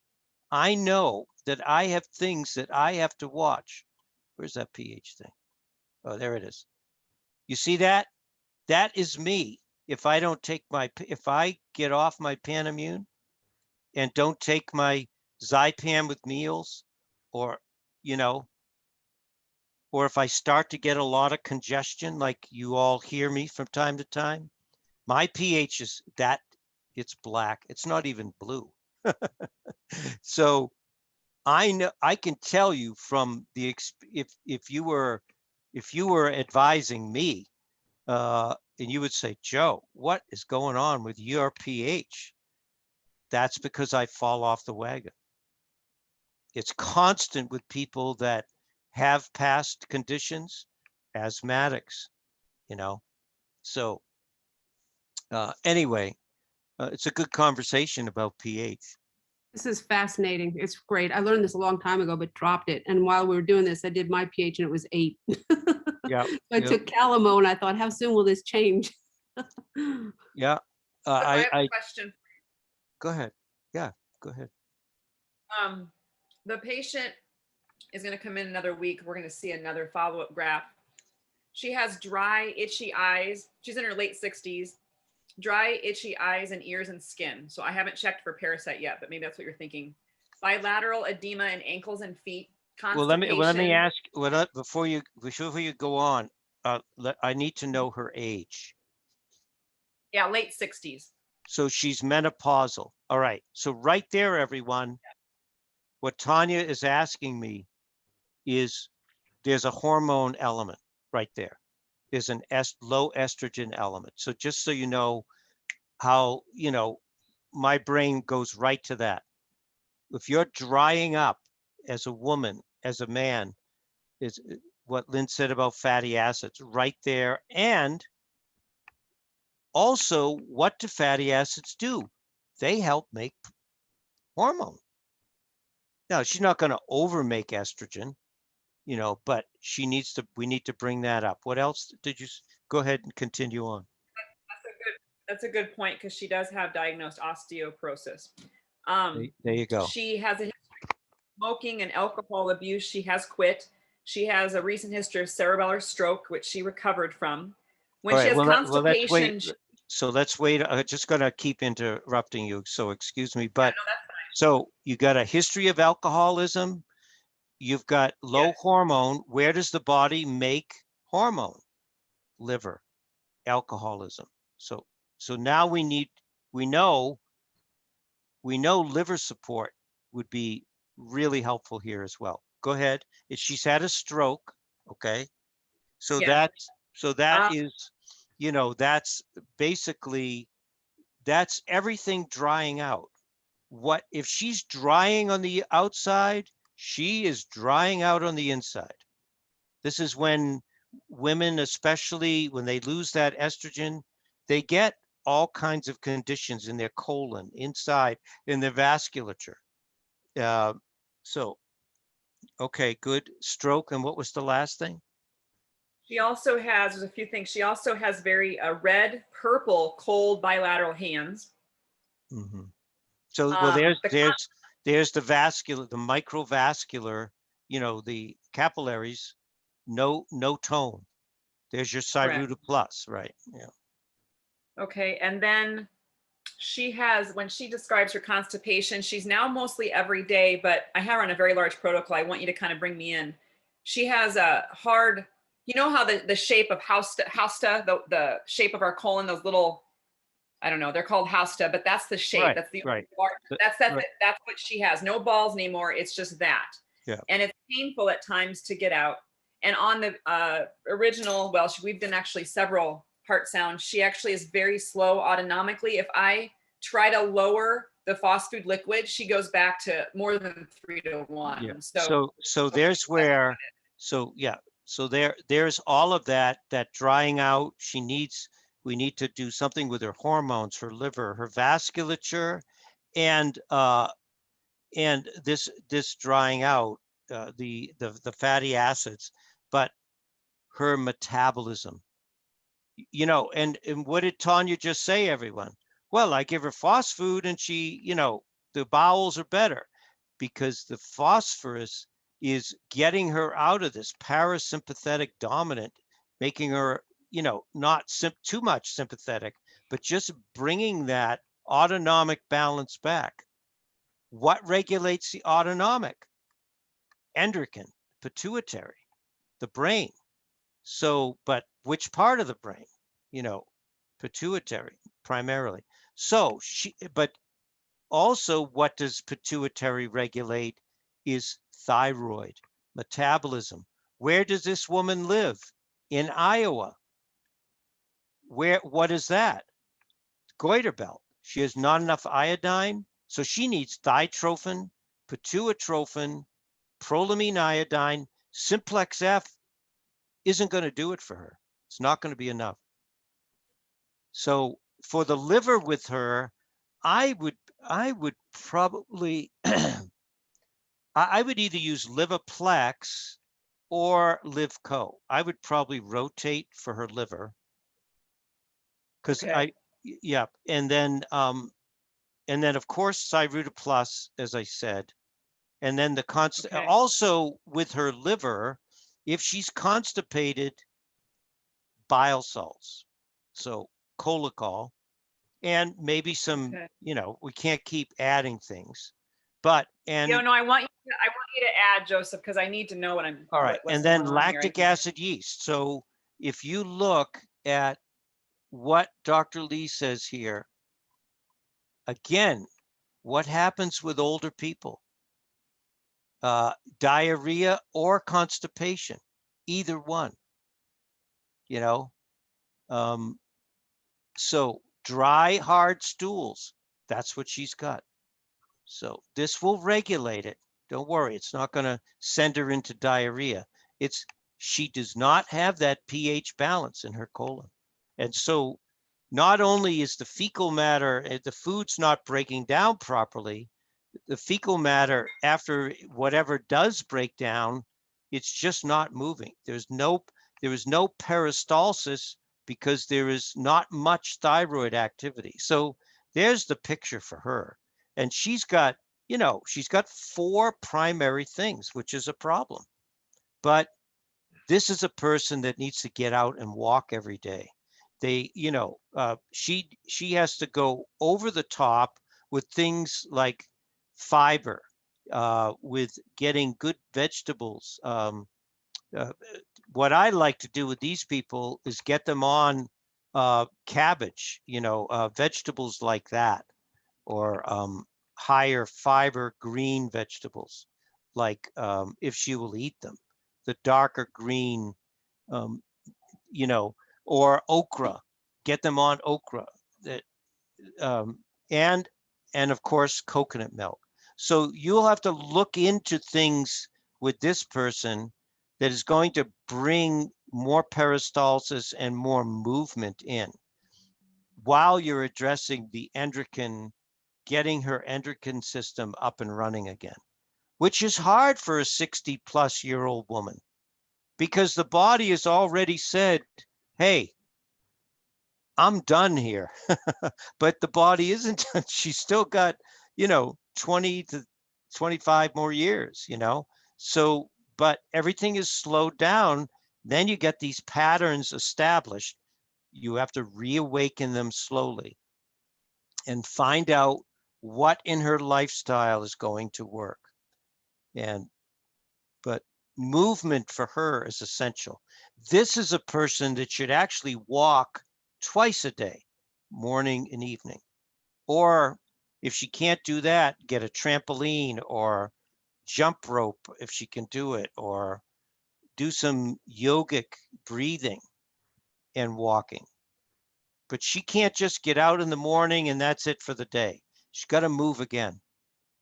I know that I have things that I have to watch. Where's that pH thing? Oh, there it is. You see that? That is me. If I get off my panimmune and don't take my Zypam with meals, or, or if I start to get a lot of congestion, like you all hear me from time to time, my pH is it's black. It's not even blue. So I know, I can tell you from the, if you were advising me, and you would say, Joe, what is going on with your pH? That's because I fall off the wagon. It's constant with people that have past conditions, asthmatics, So anyway, it's a good conversation about pH. This is fascinating. It's great. I learned this a long time ago, but dropped it. And while we were doing this, I did my pH and it was 8. Yeah. So I took Calamo and I thought, how soon will this change? Yeah. I have a question. Go ahead. Yeah, go ahead. The patient is going to come in another week. We're going to see another follow-up graph. She has dry, itchy eyes. She's in her late 60s. Dry, itchy eyes and ears and skin. So I haven't checked for parasite yet, but maybe that's what you're thinking. Bilateral edema in ankles and feet. Well, let me ask. Before you go on, I need to know her age. Yeah, late 60s. So she's menopausal. All right. So right there, everyone, what Tanya is asking me is, there's a hormone element right there. There's an low estrogen element. So just so you know how, my brain goes right to that. If you're drying up as a woman, as a man, is what Lynn said about fatty acids right there. And Also, what do fatty acids do? They help make hormone. Now, she's not going to over make estrogen, you know, but she needs to, we need to bring that up. What else did you, go ahead and continue on. That's a good point because she does have diagnosed osteoporosis. There you go. She has a history of smoking and alcohol abuse. She has quit. She has a recent history of cerebral stroke, which she recovered from. When All she right, has well, let's constipation, wait. So let's wait. I'm just going to keep interrupting you. So excuse me, but no, that's fine. so you got a history of alcoholism. You've got low Yes. hormone. Where does the body make hormone? Liver, alcoholism. So now we know liver support would be really helpful here as well. Go ahead. If she's had a stroke, okay. So Yeah. that is, you know, that's basically, that's everything drying out. What if she's drying on the outside, she is drying out on the inside. This is when women, especially when they lose that estrogen, they get all kinds of conditions in their colon, inside, in their vasculature. So, okay, good. Stroke. And what was the last thing? She also has, there's a few things. She also has very red, purple, cold bilateral hands. Mm-hmm. So, well, there's the vascular, the microvascular, you know, the capillaries, no tone. There's your Cyruta plus, right? Yeah. Okay, and then she has, when she describes her constipation, she's now mostly every day, but I have her on a very large protocol. I want you to kind of bring me in. She has a hard, you know how the shape of hausta, the shape of our colon, those little, I don't know, they're called hausta, but that's the shape. Right, That's the right. that's Right. that's what she has. No balls anymore. It's just that. Yeah. And it's painful at times to get out. And on the original, well, we've done actually several heart sounds. She actually is very slow autonomically. If I try to lower the phosphate liquid, she goes back to more than 3-to-1. Yeah. So So there's where, so yeah, so there's all of that drying out. We need to do something with her hormones, her liver, her vasculature, and this drying out, the fatty acids, but her metabolism, you know, and what did Tanya just say, everyone? Well, I give her phos food and she, you know, the bowels are better because the phosphorus is getting her out of this parasympathetic dominant, making her, you know, not too much sympathetic, but just bringing that autonomic balance back. What regulates the autonomic? Endocrine, pituitary, the brain. So, but which part of the brain? You know, pituitary primarily. So but also what does pituitary regulate is thyroid, metabolism. Where does this woman live? In Iowa. What is that? Goiter belt. She has not enough iodine, so she needs thiotrophine, pituitrophin, prolamine iodine. Simplex F isn't going to do it for her. It's not going to be enough. So for the liver with her, I would probably I would either use Livaplex or Livco. I would probably rotate for her liver because Okay. yeah, and then of course Cyruta plus, as I said, and then the constant. Okay. Also with her liver, if she's constipated, bile salts, so cholesterol, and maybe some, Okay. you know, we can't keep adding things, but No, I want you to add, Joseph, because I need to know what I'm. all right, what's and then going on here. lactic acid yeast. So if you look at what Dr. Lee says here, again, what happens with older people? Diarrhea or constipation, either one, you know? So dry, hard stools, that's what she's got. So this will regulate it. Don't worry, it's not going to send her into diarrhea. She does not have that pH balance in her colon. And so not only is the fecal matter, the food's not breaking down properly, the fecal matter, after whatever does break down, it's just not moving. There is no peristalsis because there is not much thyroid activity. So there's the picture for her. And she's got, she's got 4 primary things, which is a problem. But this is a person that needs to get out and walk every day. She has to go over the top with things like fiber, with getting good vegetables. What I like to do with these people is get them on cabbage, vegetables like that, or higher fiber green vegetables, like if she will eat them, the darker green, um, or okra, get them on okra, that, um, and of course, coconut milk. So you'll have to look into things with this person that is going to bring more peristalsis and more movement in, while you're addressing the endocrine, getting her endocrine system up and running again, which is hard for a 60-plus-year-old woman, because the body has already said, hey, I'm done here. But the body isn't done. She's still got, 20 to 25 more years, So, but everything is slowed down. Then you get these patterns established. You have to reawaken them slowly and find out what in her lifestyle is going to work. But movement for her is essential. This is a person that should actually walk twice a day, morning and evening. Or if she can't do that, get a trampoline or jump rope if she can do it, or do some yogic breathing and walking. But she can't just get out in the morning and that's it for the day. She's got to move again.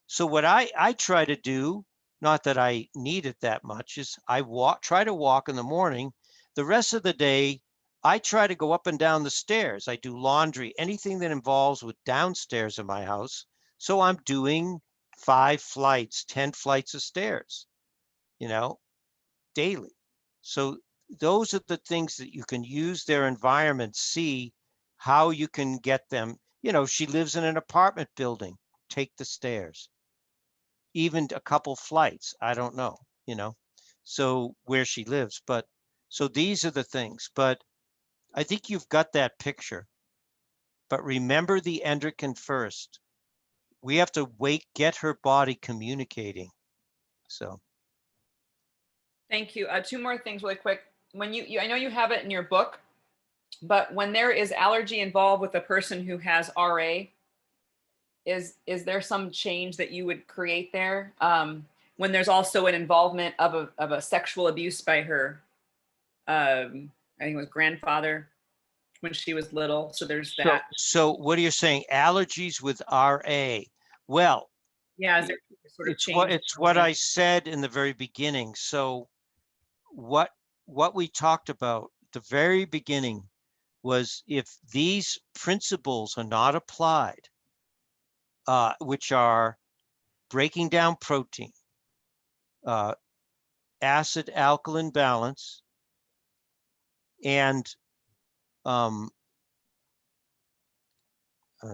So what I try to do, not that I need it that much, is I try to walk in the morning. The rest of the day, I try to go up and down the stairs. I do laundry, anything that involves with downstairs in my house. So I'm doing 5 flights, 10 flights of stairs, daily. So those are the things that you can use their environment, see how you can get them. She lives in an apartment building, take the stairs. Even a couple flights, I don't know, so where she lives. But so these are the things, but I think you've got that picture. But remember the endocrine first. We have to get her body communicating. So Thank you. 2 more things really quick. When you I know you have it in your book, but when there is allergy involved with a person who has RA, is there some change that you would create there? When there's also an involvement of a sexual abuse by her, I think it was grandfather when she was little. So there's that. So what are you saying? Allergies with RA? Well, yeah, is there sort of change? It's what I said in the very beginning. So what we talked about at the very beginning was, if these principles are not applied, which are breaking down protein, acid alkaline balance, and I'm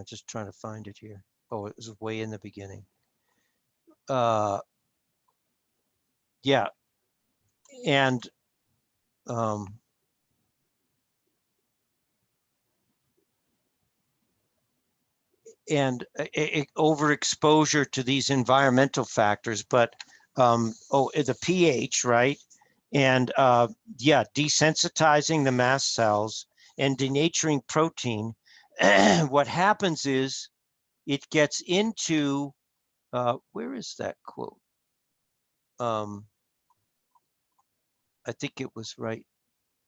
just trying to find it here. Oh, it was way in the beginning. Yeah, and overexposure to these environmental factors, but the pH, right? And yeah, desensitizing the mast cells and denaturing protein. What happens is it gets into, where is that quote? I think it was right.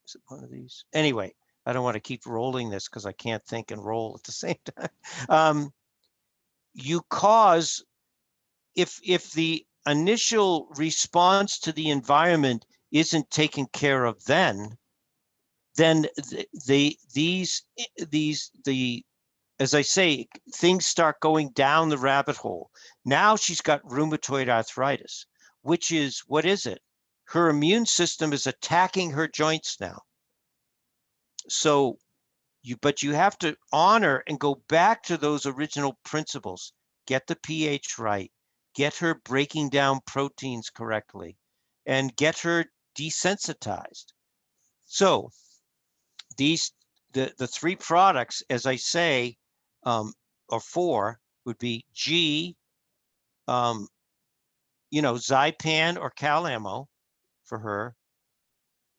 Is it one of these? Anyway, I don't want to keep rolling this because I can't think and roll at the same time. You cause, if the initial response to the environment isn't taken care of, then then as I say, things start going down the rabbit hole. Now she's got rheumatoid arthritis, which is, what is it? Her immune system is attacking her joints now. So but you have to honor and go back to those original principles. Get the pH right, get her breaking down proteins correctly, and get her desensitized. So the 3 products, as I say, or 4, would be G, Zypan or Calamo for her.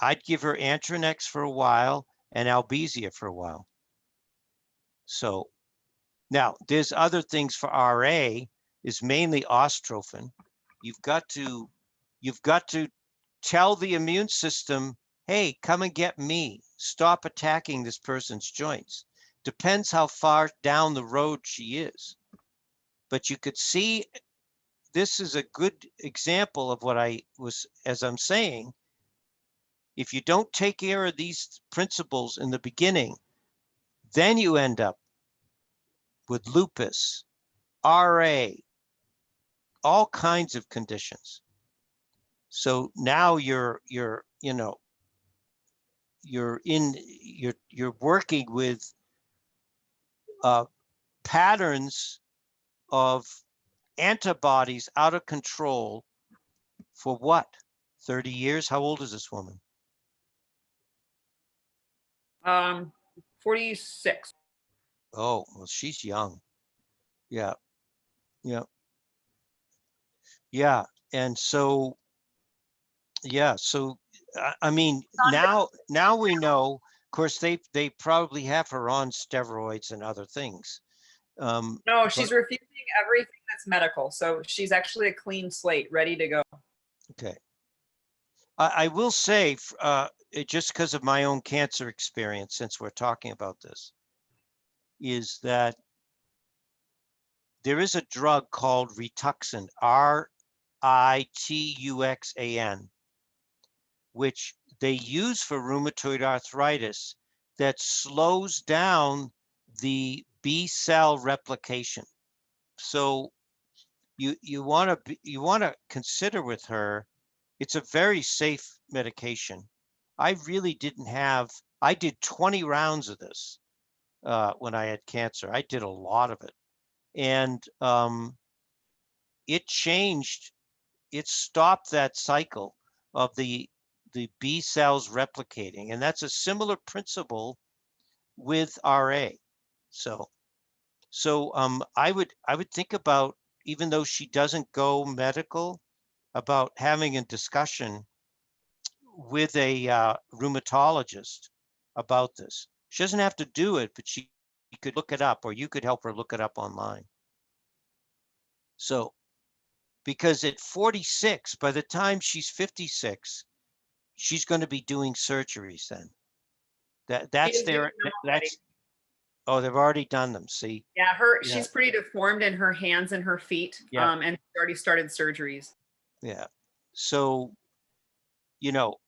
I'd give her Antranex for a while and Albizia for a while. So now there's other things for RA, is mainly Ostrophin. You've got to tell the immune system, hey, come and get me. Stop attacking this person's joints. Depends how far down the road she is. But you could see this is a good example of what as I'm saying, if you don't take care of these principles in the beginning, then you end up with lupus, RA, all kinds of conditions. So now you're working with patterns of antibodies out of control for what? 30 years? How old is this woman? 46. Oh, well, she's young. Yeah. Yeah. Yeah. And so, yeah. So, I mean, now we know, of course, they probably have her on steroids and other things. No, she's refusing everything that's medical. So she's actually a clean slate, ready to go. Okay. I will say, just because of my own cancer experience, since we're talking about this, is that there is a drug called Rituxan, Rituxan, which they use for rheumatoid arthritis that slows down the B cell replication. So you want to consider with her, it's a very safe medication. I really I did 20 rounds of this when I had cancer. I did a lot of it. And it stopped that cycle of the B cells replicating. And that's a similar principle with RA. So I would think about, even though she doesn't go medical, about having a discussion with a rheumatologist about this. She doesn't have to do it, but she could look it up, or you could help her look it up online. So, because at 46, by the time she's 56, she's going to be doing surgeries then. Oh, they've already done them. See? Yeah, she's pretty deformed in her hands and her feet. Yeah. And she's already started surgeries. Yeah. So,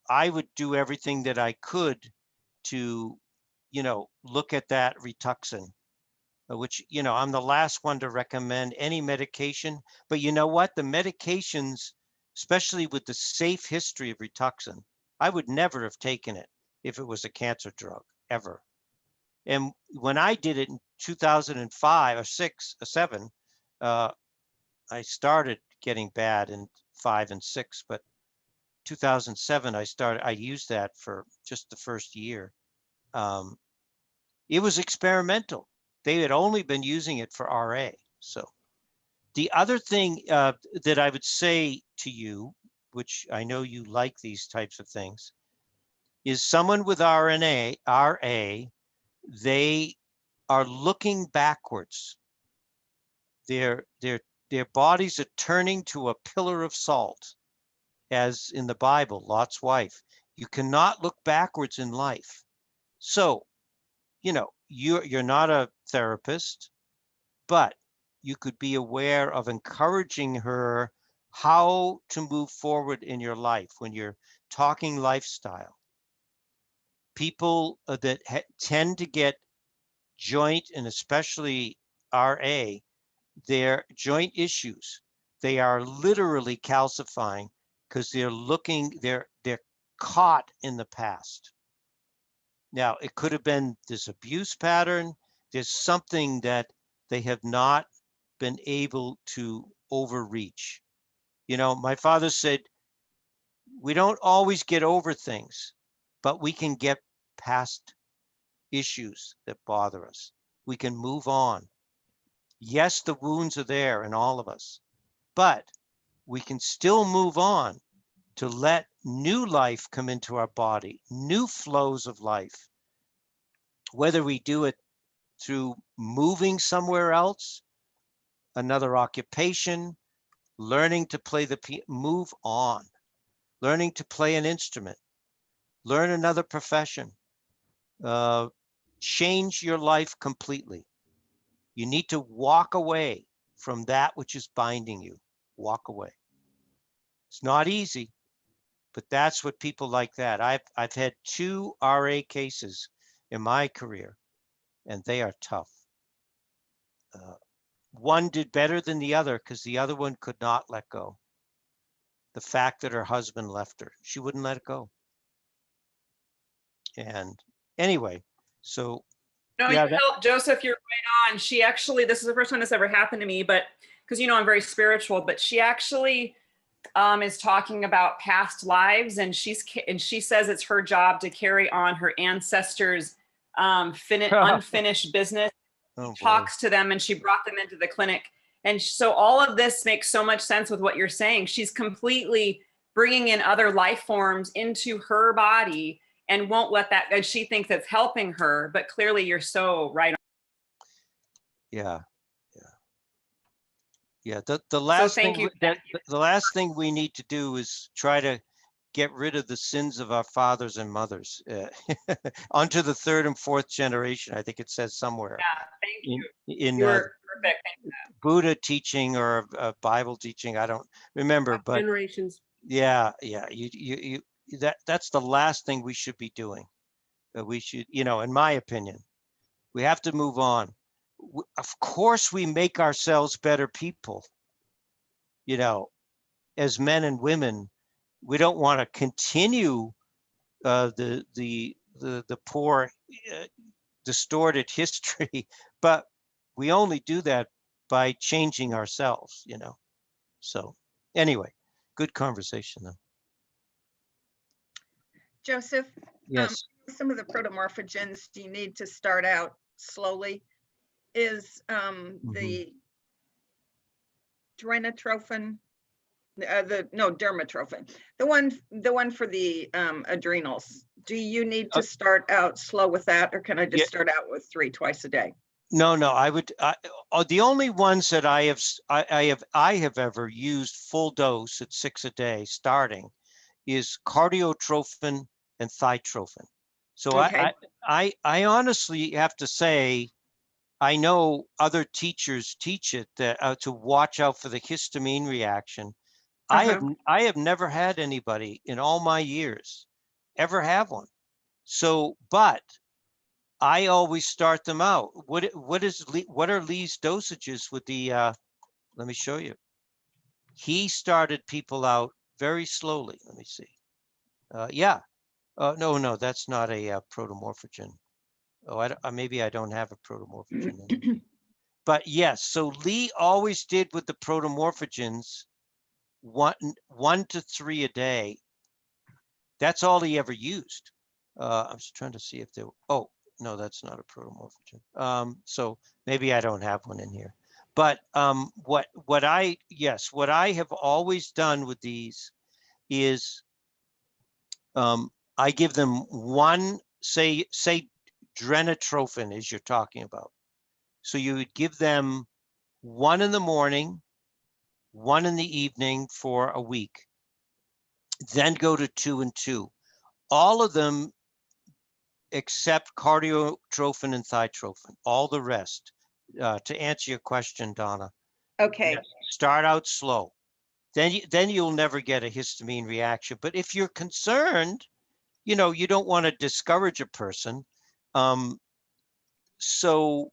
I would do everything that I could to, look at that Rituxan, which, I'm the last one to recommend any medication. But you know what? The medications, especially with the safe history of Rituxan, I would never have taken it if it was a cancer drug, ever. And when I did it in 2005 or 6 or 7, I started getting bad in 5 and 6, but 2007, I used that for just the first year. It was experimental. They had only been using it for RA. So the other thing that I would say to you, which I know you like these types of things, is someone with RA, they are looking backwards. Their bodies are turning to a pillar of salt, as in the Bible, Lot's wife. You cannot look backwards in life. So, you're not a therapist, but you could be aware of encouraging her how to move forward in your life when you're talking lifestyle. people that tend to get joint, and especially RA, their joint issues, they are literally calcifying because they're caught in the past. Now, it could have been this abuse pattern. There's something that they have not been able to overreach. You know, my father said, we don't always get over things, but we can get past issues that bother us. We can move on. Yes, the wounds are there in all of us, but we can still move on to let new life come into our body, new flows of life, whether we do it through moving somewhere else, another occupation, learning to play move on, learning to play an instrument, learn another profession, change your life completely. You need to walk away from that which is binding you. Walk away. It's not easy, but that's what people like that. I've had 2 RA cases in my career, and they are tough. One did better than the other because the other one could not let go. The fact that her husband left her, she wouldn't let it go. And anyway, so No, yeah, you help, Joseph. You're right on. She actually, this is the first time this ever happened to me, but because you know I'm very spiritual, but she actually is talking about past lives, and she says it's her job to carry on her ancestors' unfinished business. oh, Talks to them, and she brought them into the clinic, and so all of this makes so much sense with what you're saying. She's completely bringing in other life forms into her body and won't let that, and she thinks it's helping her, but clearly you're so right on. yeah. The last thank thing you. the last thing we need to do is try to get rid of the sins of our fathers and mothers onto the 3rd and 4th generation. I think it says somewhere. Yeah, thank you. In You were perfect. Buddha teaching or Bible teaching, I don't remember, but Generations. yeah, that's the last thing we should be doing. We should, you know, in my opinion, we have to move on. Of course, we make ourselves better people. You know, as men and women, we don't want to continue the poor, distorted history, but we only do that by changing ourselves. You know, so anyway, good conversation though. Joseph, Yes. some of the protomorphogens you need to start out slowly is the drenatrophin, dermatrophin, the one for the adrenals. Do you need to start out slow with that, or can I just start out with 3 twice a day? No, I would. The only ones that I have ever used full dose at 6 a day starting is cardiotrophin and thytrophin. So Okay. I honestly have to say, I know other teachers teach it that to watch out for the histamine reaction. I have never had anybody in all my years ever have one. So, but I always start them out. What are Lee's dosages with the? Let me show you. He started people out very slowly. Let me see. Yeah. No, that's not a protomorphogen. Oh, maybe I don't have a protomorphogen in it. But yes, so Lee always did with the protomorphogens 1 to 3 a day. That's all he ever used. I was trying to see if there. Oh no, that's not a protomorphogen. So maybe I don't have one in here. But what I have always done with these is I give them one, say drenatrophin as you're talking about. So you would give them 1 in the morning, 1 in the evening for a week, then go to 2 and 2. All of them except cardiotrophin and thytrophin, all the rest. To answer your question, Donna. Okay. Yes, start out slow. Then you'll never get a histamine reaction. But if you're concerned you know, you don't want to discourage a person. So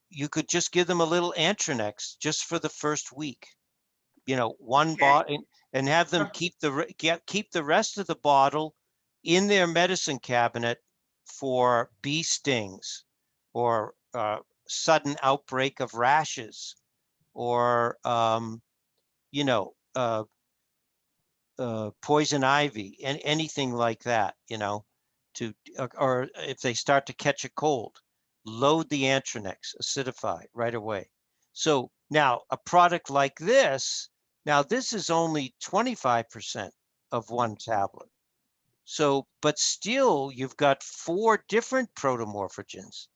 you could just give them a little Antranex just for the first week, you know, one Okay. bottle, and have them keep the rest of the bottle in their medicine cabinet for bee stings or sudden outbreak of rashes or, you know, poison ivy and anything like that, you know, or if they start to catch a cold, load the Antranex, acidify right away. So now a product like this, now this is only 25% of one tablet. So, but still you've got 4 different protomorphogens.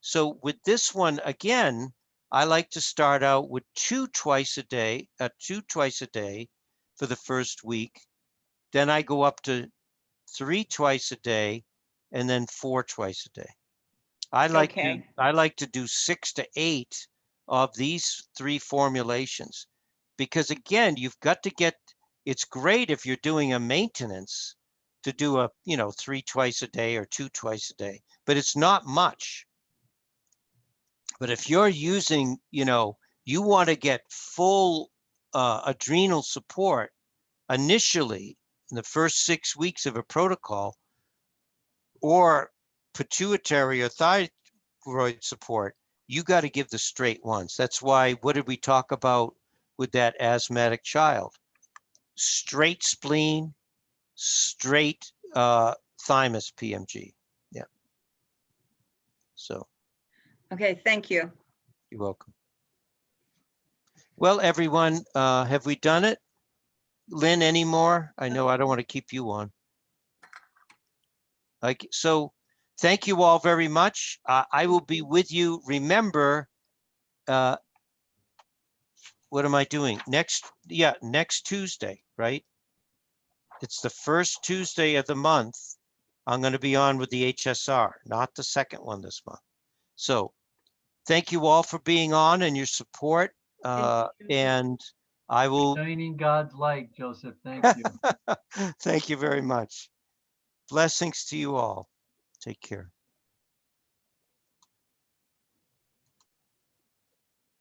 So with this one, again, I like to start out with 2 twice a day for the first week. Then I go up to 3 twice a day and then 4 twice a day. I like to do 6 to 8 of these 3 formulations because again, you've got to get, it's great if you're doing a maintenance to do a, you know, 3 twice a day or 2 twice a day, but it's not much. But if you're using, you know, you want to get full adrenal support initially in the first 6 weeks of a protocol, or pituitary or thyroid support, you got to give the straight ones. That's why, what did we talk about with that asthmatic child? Straight spleen, straight thymus PMG. Yeah. So. Okay, thank you. You're welcome. Well, everyone, have we done it? Lynn, any more? I know I don't want to keep you on. Like, so thank you all very much. I will be with you. Remember, what am I doing? Next Tuesday, right? It's the first Tuesday of the month. I'm going to be on with the HSR, not the second one this month. So thank you all for being on and your support. And I will. Shining God's light, Joseph. Thank you. Thank you very much. Blessings to you all. Take care.